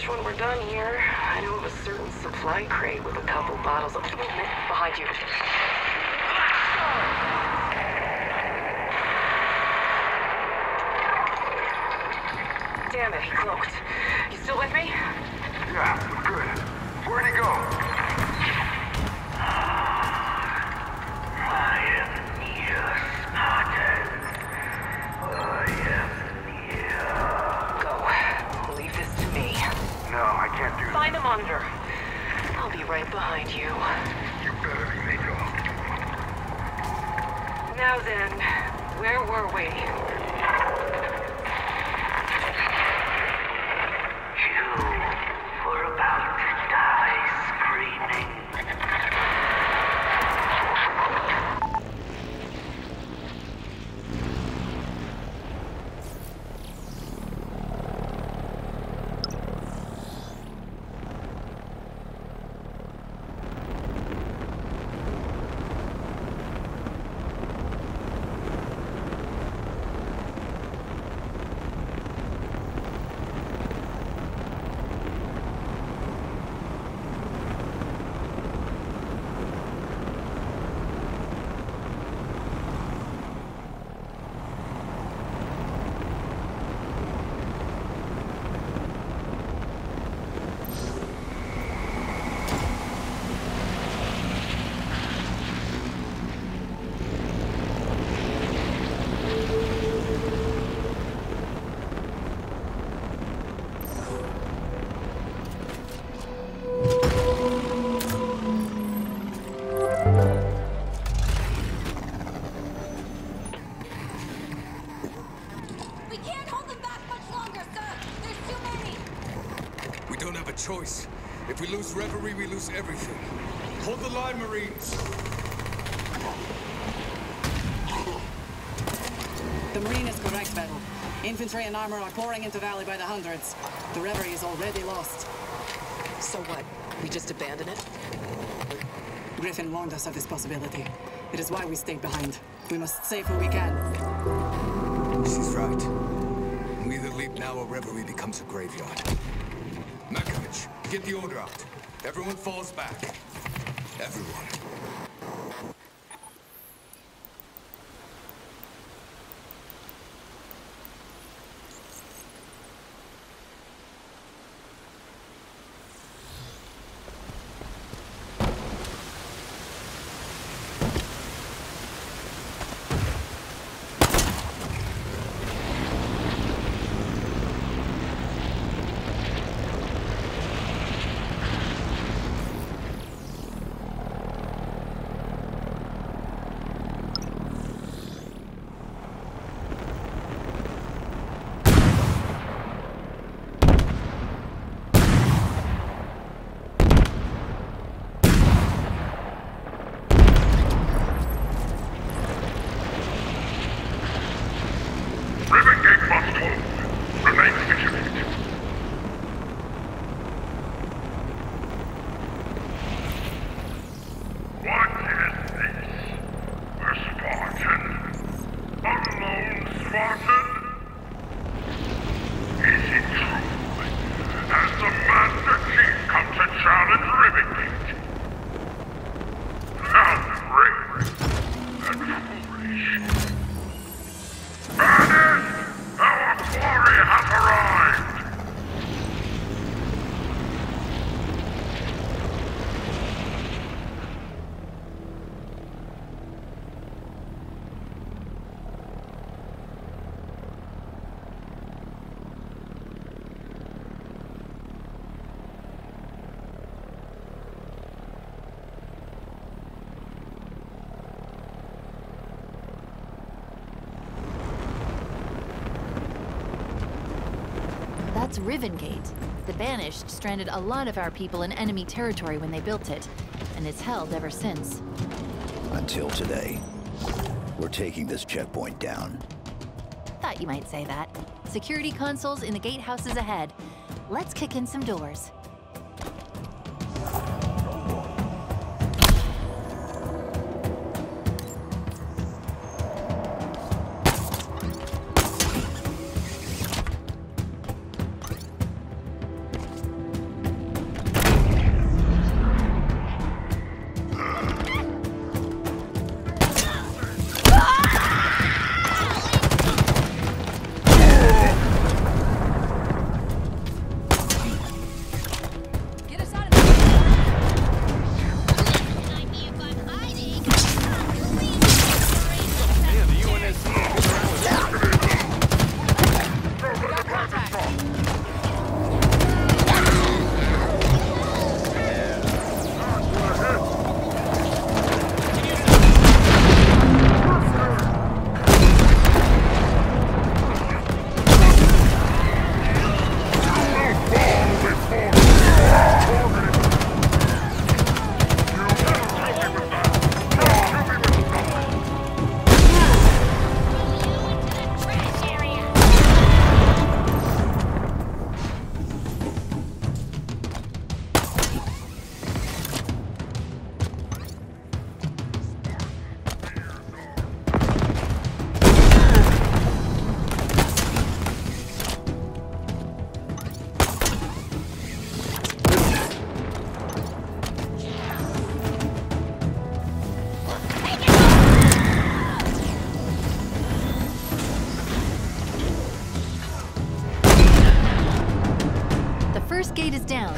[SPEAKER 10] When we're done here, I know of a certain supply crate with a couple bottles of movement behind you. Damn it, he cloaked. You still with me?
[SPEAKER 3] Yeah, good. Where'd he go?
[SPEAKER 9] I am near Spartan. I am near.
[SPEAKER 10] Go. Leave this to me.
[SPEAKER 3] No, I can't do that.
[SPEAKER 10] Find the monitor. I'll be right behind you.
[SPEAKER 3] You better be, Nico.
[SPEAKER 10] Now then, where were we?
[SPEAKER 9] You were about to die screaming.
[SPEAKER 14] don't have a choice. If we lose Reverie, we lose everything. Hold the line, Marines!
[SPEAKER 15] The Marine is correct, Battle. Infantry and armor are pouring into Valley by the hundreds. The Reverie is already lost.
[SPEAKER 7] So what? We just abandon it?
[SPEAKER 15] Griffin warned us of this possibility. It is why we stayed behind. We must save who we can.
[SPEAKER 14] She's right. We either leap now or Reverie becomes a graveyard. Malkovich, get the order out. Everyone falls back. Everyone.
[SPEAKER 1] That's Riven Gate. The Banished stranded a lot of our people in enemy territory when they built it, and it's held ever since.
[SPEAKER 2] Until today. We're taking this checkpoint down.
[SPEAKER 1] Thought you might say that. Security consoles in the gatehouses ahead. Let's kick in some doors. Gate is down.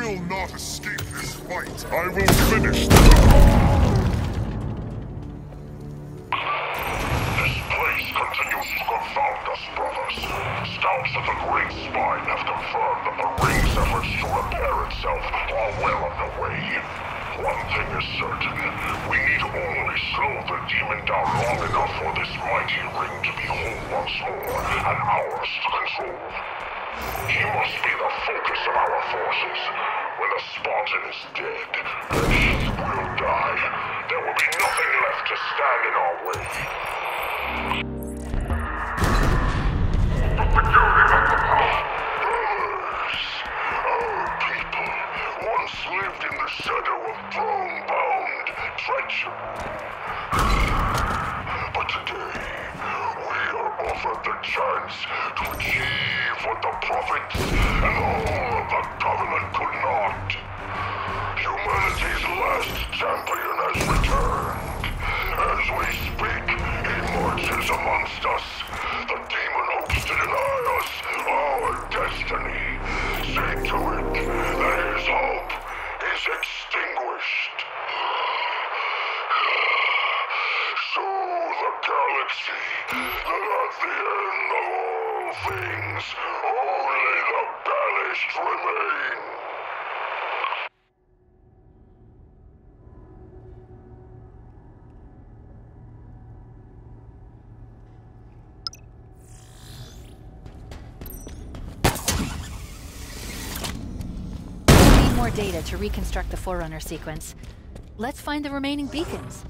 [SPEAKER 3] will not escape this fight. I will finish them.
[SPEAKER 16] This place continues to confound us, brothers. Scouts of the Great Spine have confirmed that the ring's efforts to repair itself are well underway. One thing is certain. We need only slow the demon down long enough for this mighty ring to be whole once more, and ours to control. He must be the focus of our forces. When the Spartan is dead, then he will die. There will be nothing left to stand in our way. The beginning of the power. Brothers, our people once lived in the shadow of throne-bound treachery. But today, we are offered the chance to achieve what the prophets and all of the Covenant could not. Humanity's last champion has returned. As we speak, he marches amongst us. The demon hopes to deny us our destiny. See to it that his hope is extinguished. Show the galaxy that at the end of all things, only the banished remain.
[SPEAKER 1] We'll need more data to reconstruct the Forerunner sequence. Let's find the remaining beacons.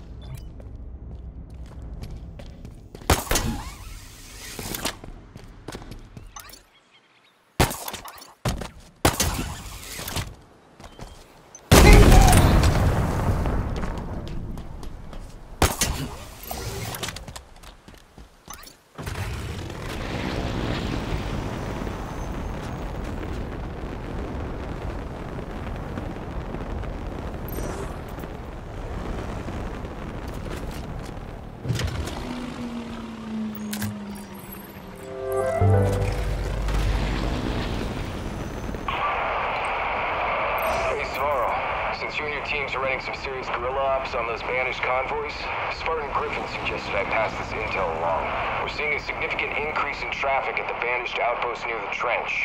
[SPEAKER 6] Are running some serious guerrilla ops on those banished convoys. Spartan Griffin suggested I pass this intel along. We're seeing a significant increase in traffic at the banished outpost near the trench.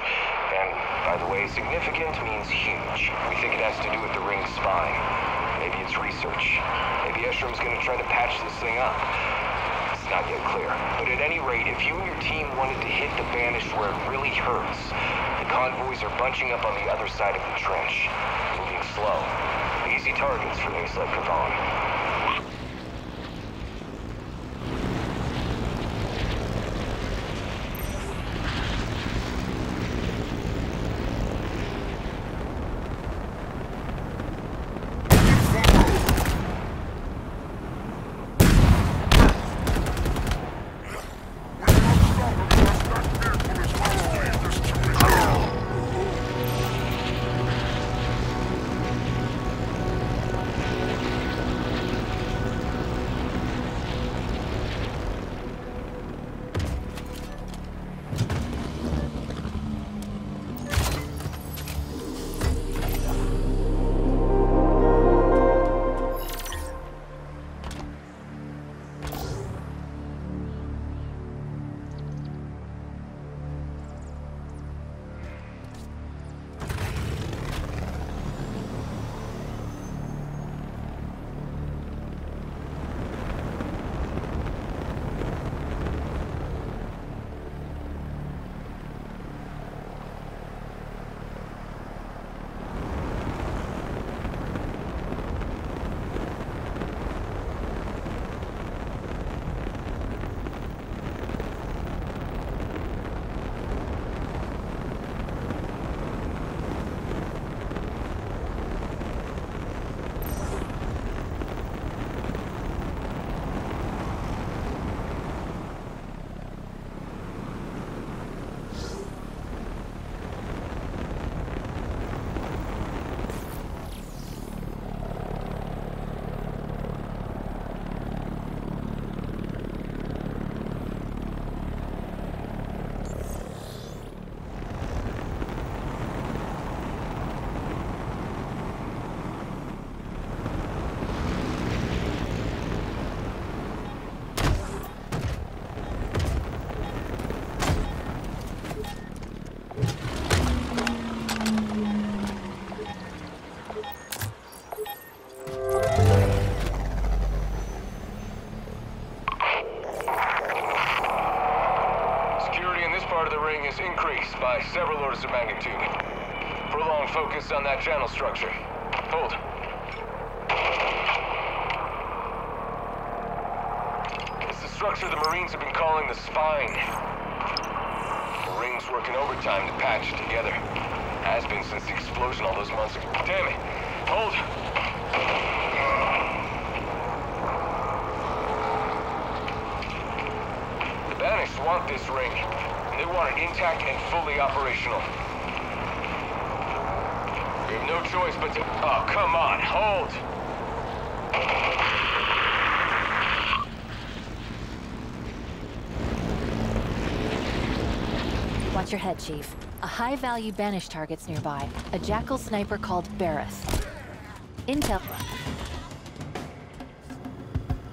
[SPEAKER 6] And, by the way, significant means huge. We think it has to do with the ring's spine. Maybe it's research. Maybe Eshrom's gonna try to patch this thing up. It's not yet clear. But at any rate, if you and your team wanted to hit the banished where it really hurts, the convoys are bunching up on the other side of the trench. Moving slow. Easy targets for things like Kavon. ring is increased by several orders of magnitude. Prolonged focus on that channel structure. Hold. It's the structure the Marines have been calling the spine. The ring's working overtime to patch it together. Has been since the explosion all those months ago. Damn it. Hold. The Banished want this ring. They want it intact and fully operational. We have no choice but to... Oh, come on, hold!
[SPEAKER 1] Watch your head, Chief. A high-value Banished target's nearby. A Jackal sniper called Bareth. Intel.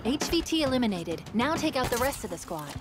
[SPEAKER 1] HVT eliminated. Now take out the rest of the squad.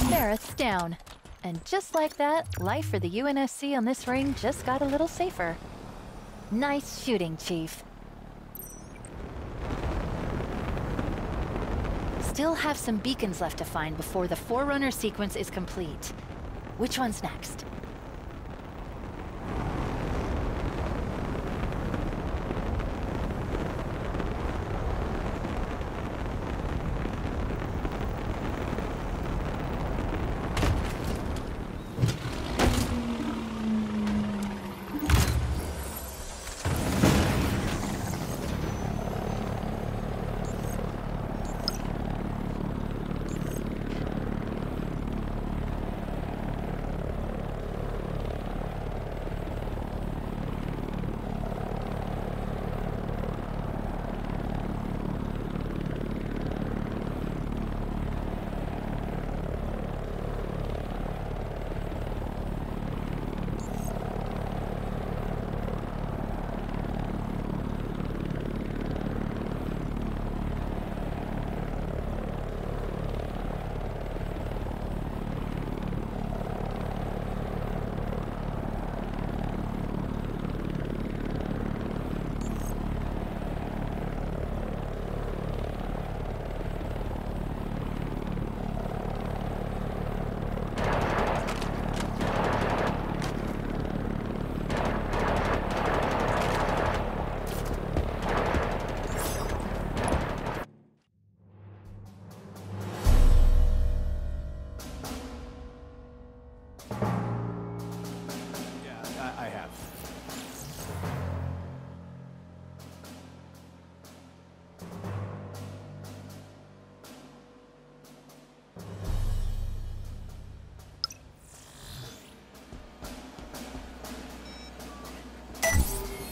[SPEAKER 1] Bareth's down. And just like that, life for the UNSC on this ring just got a little safer. Nice shooting, Chief. Still have some beacons left to find before the Forerunner sequence is complete. Which one's next?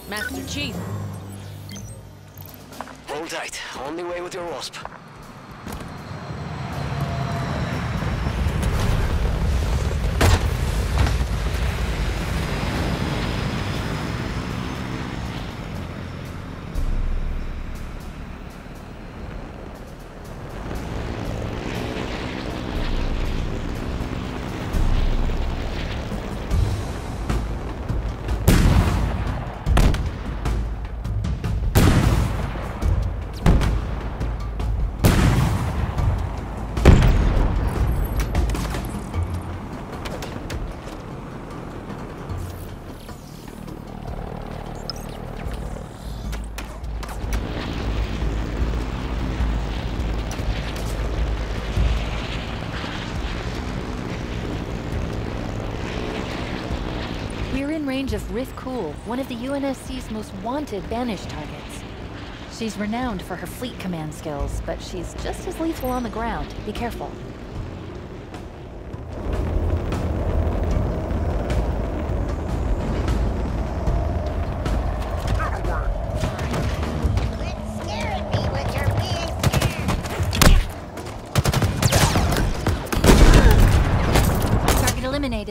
[SPEAKER 13] Master Chief.
[SPEAKER 4] Hold tight. Only way with your wasp.
[SPEAKER 1] We're in range of Rith Cool, one of the UNSC's most wanted Banished targets. She's renowned for her fleet command skills, but she's just as lethal on the ground. Be careful.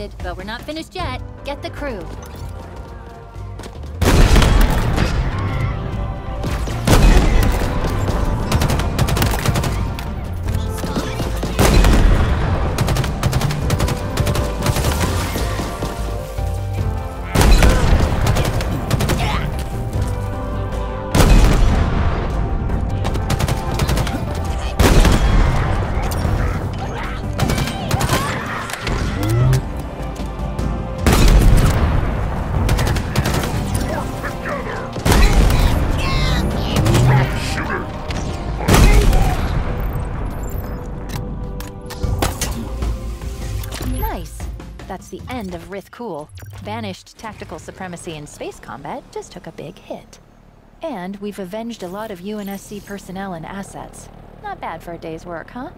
[SPEAKER 1] started, but we're not finished yet. Get the crew. That's the end of Rith Cool. Banished tactical supremacy in space combat just took a big hit. And we've avenged a lot of UNSC personnel and assets. Not bad for a day's work, huh?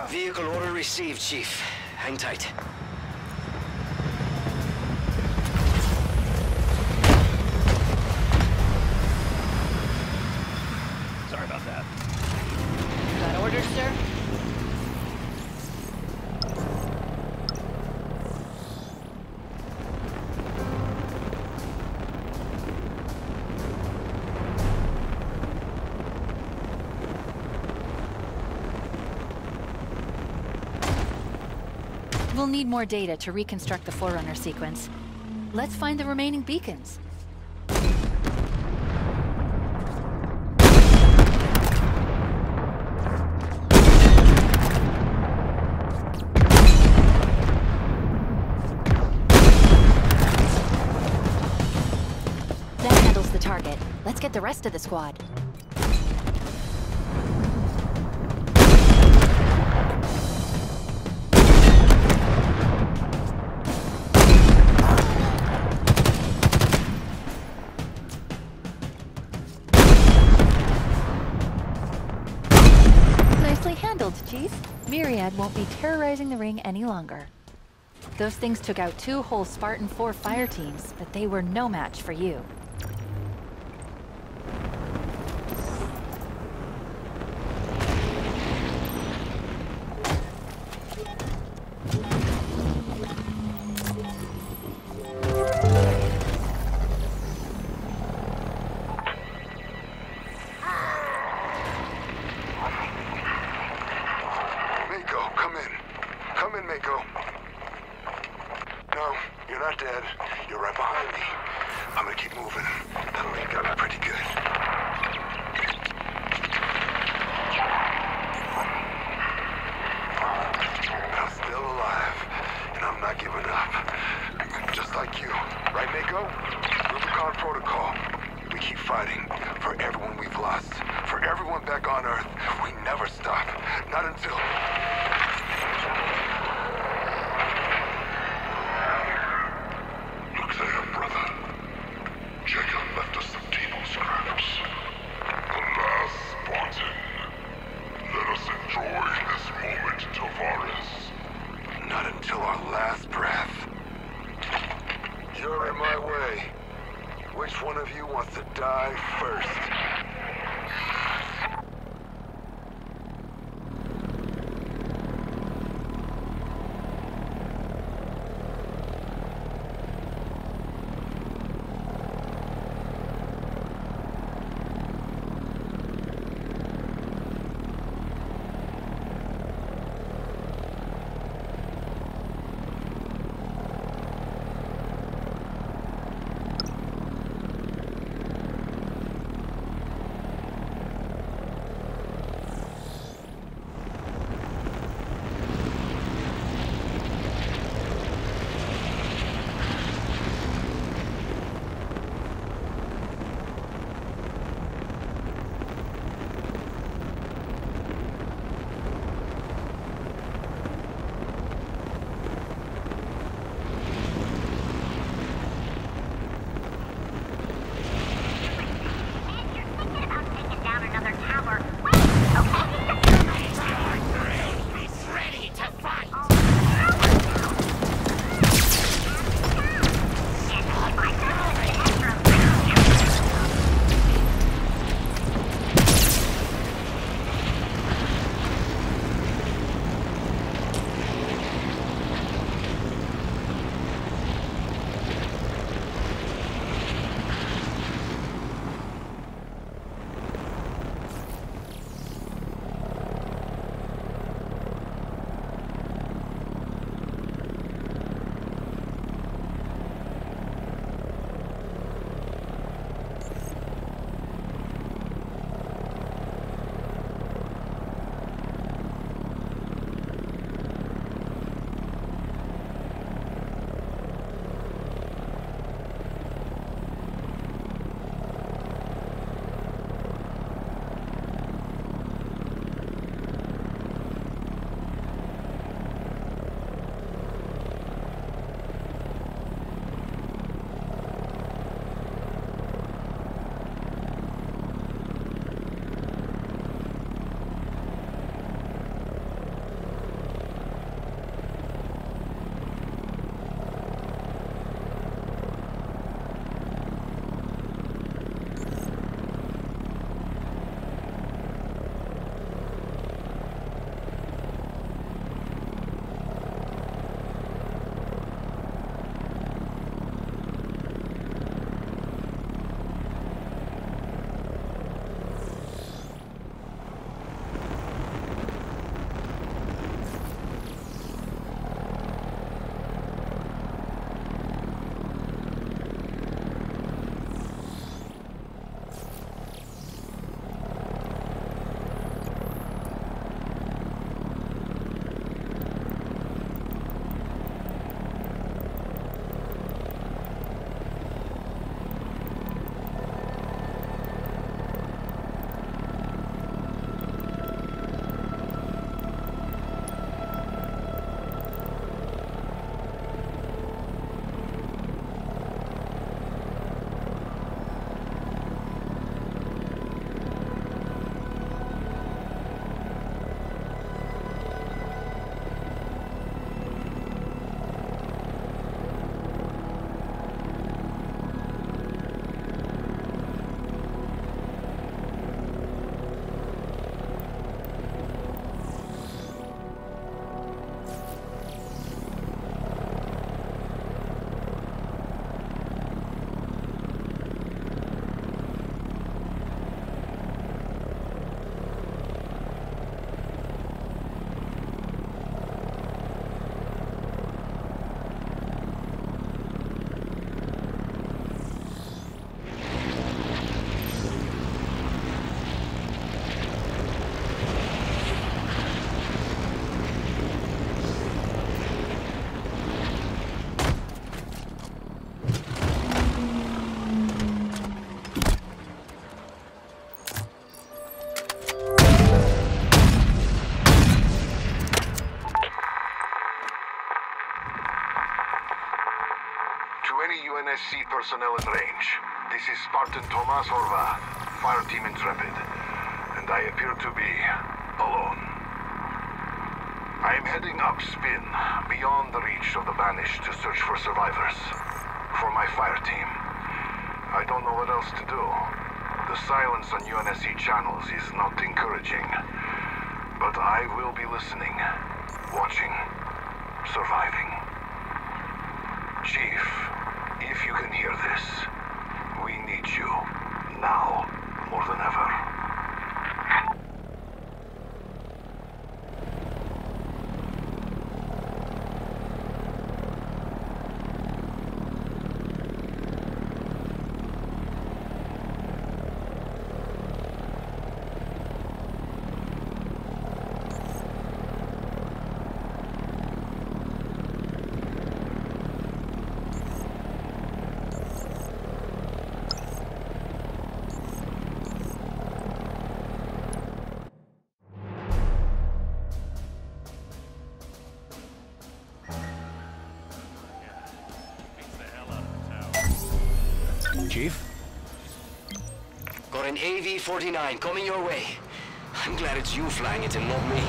[SPEAKER 4] Vehicle order received, Chief. Hang tight.
[SPEAKER 2] Sorry about that.
[SPEAKER 13] Got orders, sir?
[SPEAKER 1] We'll need more data to reconstruct the Forerunner sequence. Let's find the remaining beacons. That handles the target. Let's get the rest of the squad. Chief, Myriad won't be terrorizing the ring any longer. Those things took out 2 whole Spartan 4 fire teams, but they were no match for you.
[SPEAKER 3] UNSC personnel in range. This is Spartan Tomas Horvath, Fire Team Intrepid, and I appear to be alone. I am heading upspin, beyond the reach of the Banished, to search for survivors. For my fire team. I don't know what else to do. The silence on UNSC channels is not encouraging. But I will be listening, watching, surviving. Chief, if you can hear this, we need you, now, more than ever.
[SPEAKER 2] Chief?
[SPEAKER 4] Got an AV-49 coming your way. I'm glad it's you flying it and not me.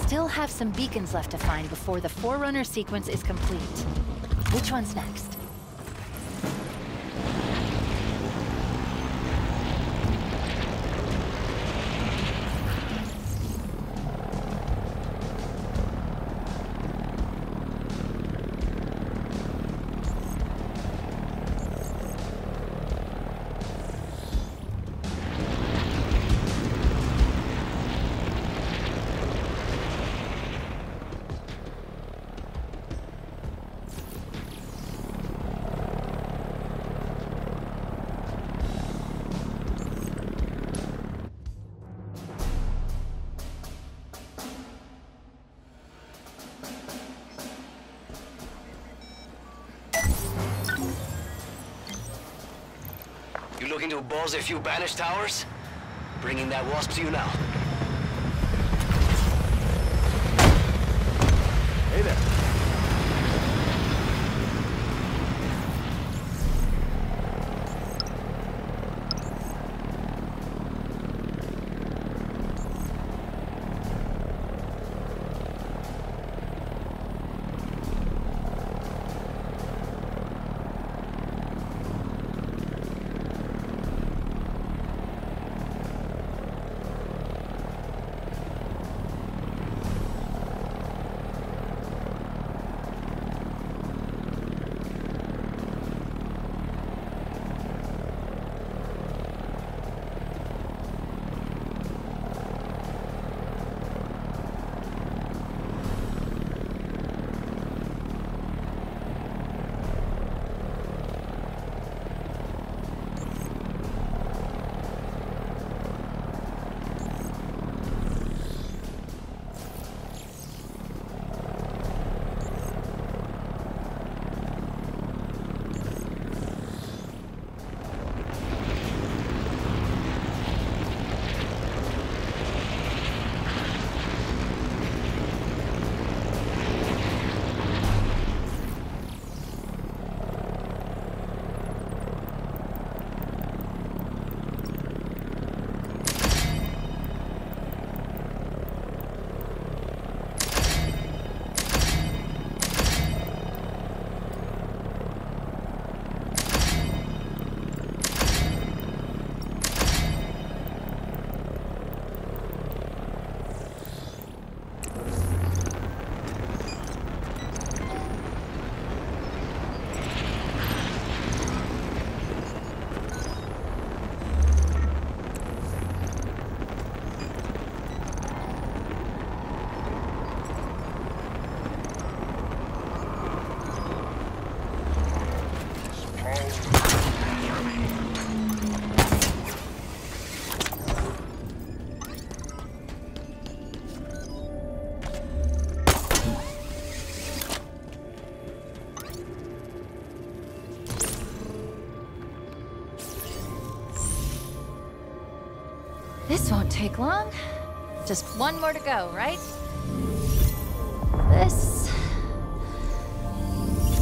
[SPEAKER 1] Still have some beacons left to find before the Forerunner sequence is complete. Which one's next?
[SPEAKER 4] You looking to balls a few Banished towers? Bringing that wasp to you now.
[SPEAKER 2] Hey there.
[SPEAKER 1] This won't take long. Just one more to go, right? This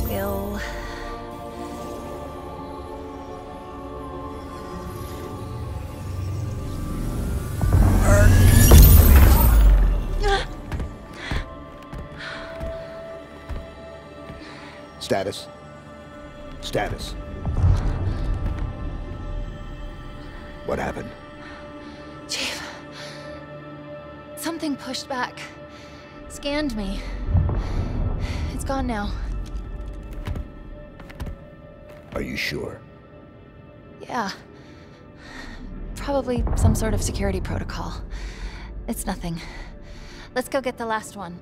[SPEAKER 1] will...
[SPEAKER 2] Status. Status. What happened?
[SPEAKER 1] Chief. Something pushed back. Scanned me. It's gone now.
[SPEAKER 2] Are you sure?
[SPEAKER 1] Yeah. Probably some sort of security protocol. It's nothing. Let's go get the last one.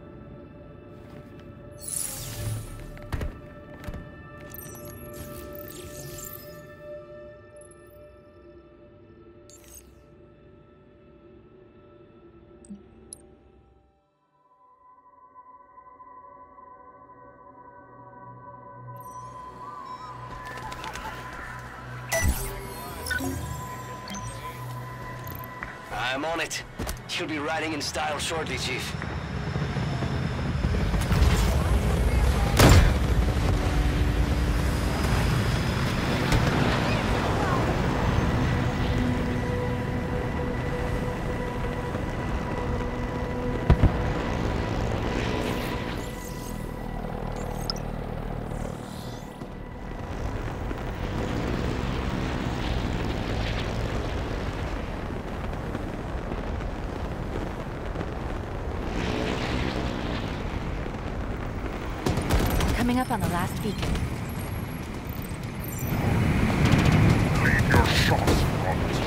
[SPEAKER 4] I'm on it. You'll be riding in style shortly, Chief.
[SPEAKER 1] Coming up on the last beacon.
[SPEAKER 16] Leave your shots, brothers.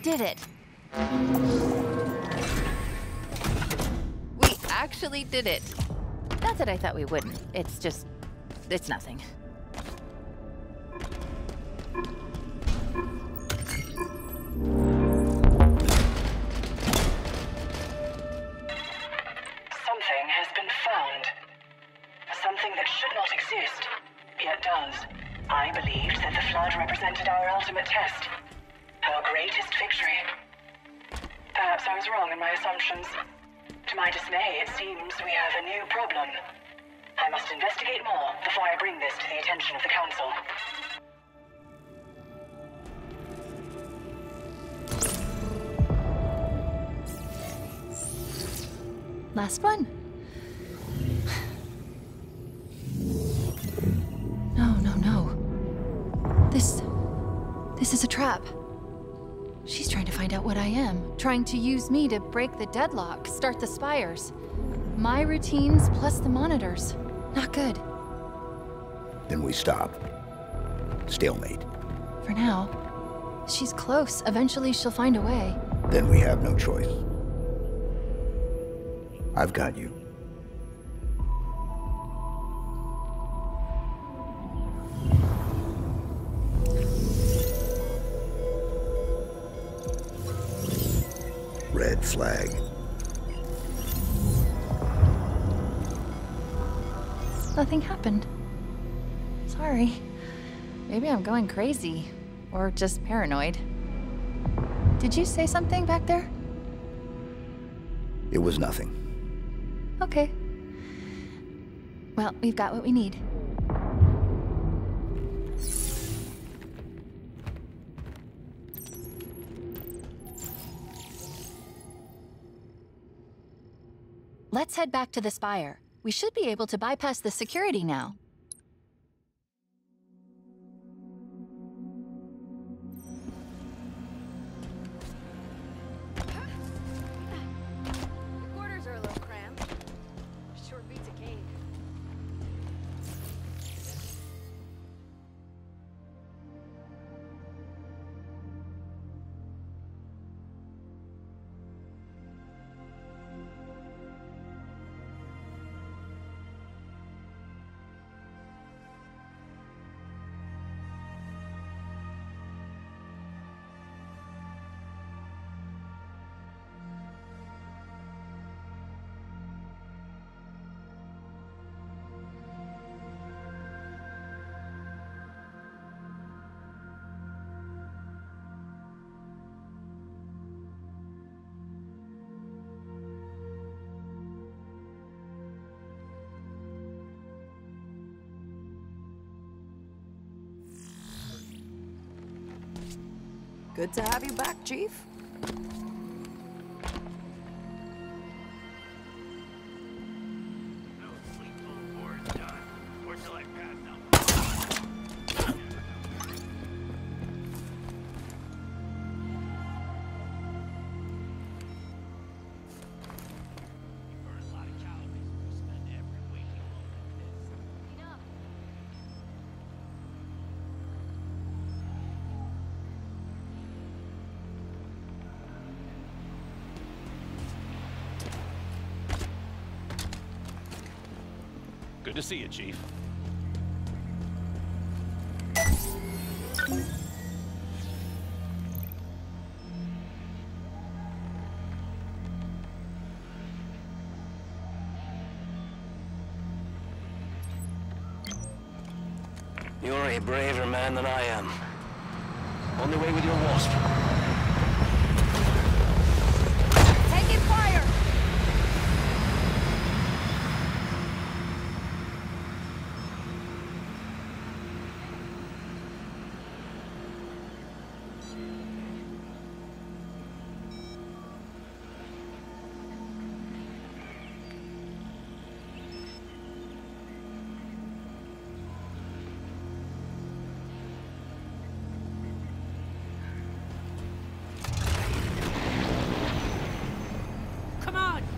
[SPEAKER 1] Did it. We actually did it. Not that I thought we wouldn't. It's just... it's nothing.
[SPEAKER 12] Something has been found. Something that should not exist, yet does. I believed that the flood represented our ultimate test. Our greatest victory. Perhaps I was wrong in my assumptions. To my dismay, it seems we have a new problem. I must investigate more before I bring this to the attention of the Council.
[SPEAKER 1] Last one. No. This is a trap. She's trying to find out what I am, trying to use me to break the deadlock, start the spires. My routines plus the monitors. Not good.
[SPEAKER 2] Then we stop. Stalemate.
[SPEAKER 1] For now. She's close. Eventually she'll find a way.
[SPEAKER 2] Then we have no choice. I've got you. Red flag.
[SPEAKER 1] Nothing happened. Sorry. Maybe I'm going crazy. Or just paranoid. Did you say something back there?
[SPEAKER 2] It was nothing.
[SPEAKER 1] Okay. Well, we've got what we need. Let's head back to the spire. We should be able to bypass the security now.
[SPEAKER 17] The quarters are a little cramped. Sure beats a cave.
[SPEAKER 18] Good to have you back, Chief.
[SPEAKER 19] Good to see you, Chief.
[SPEAKER 4] You're a braver man than I am. On the way with your wasp.
[SPEAKER 17] Taking fire!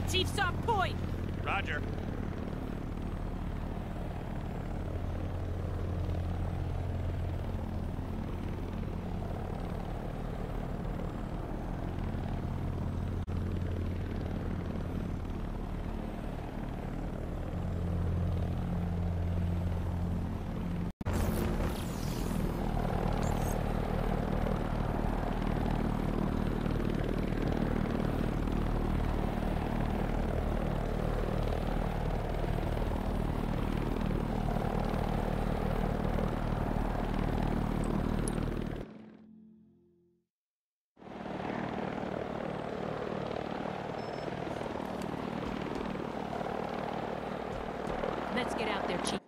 [SPEAKER 20] Chief's on point!
[SPEAKER 19] Roger.
[SPEAKER 20] Let's get out there, Chief.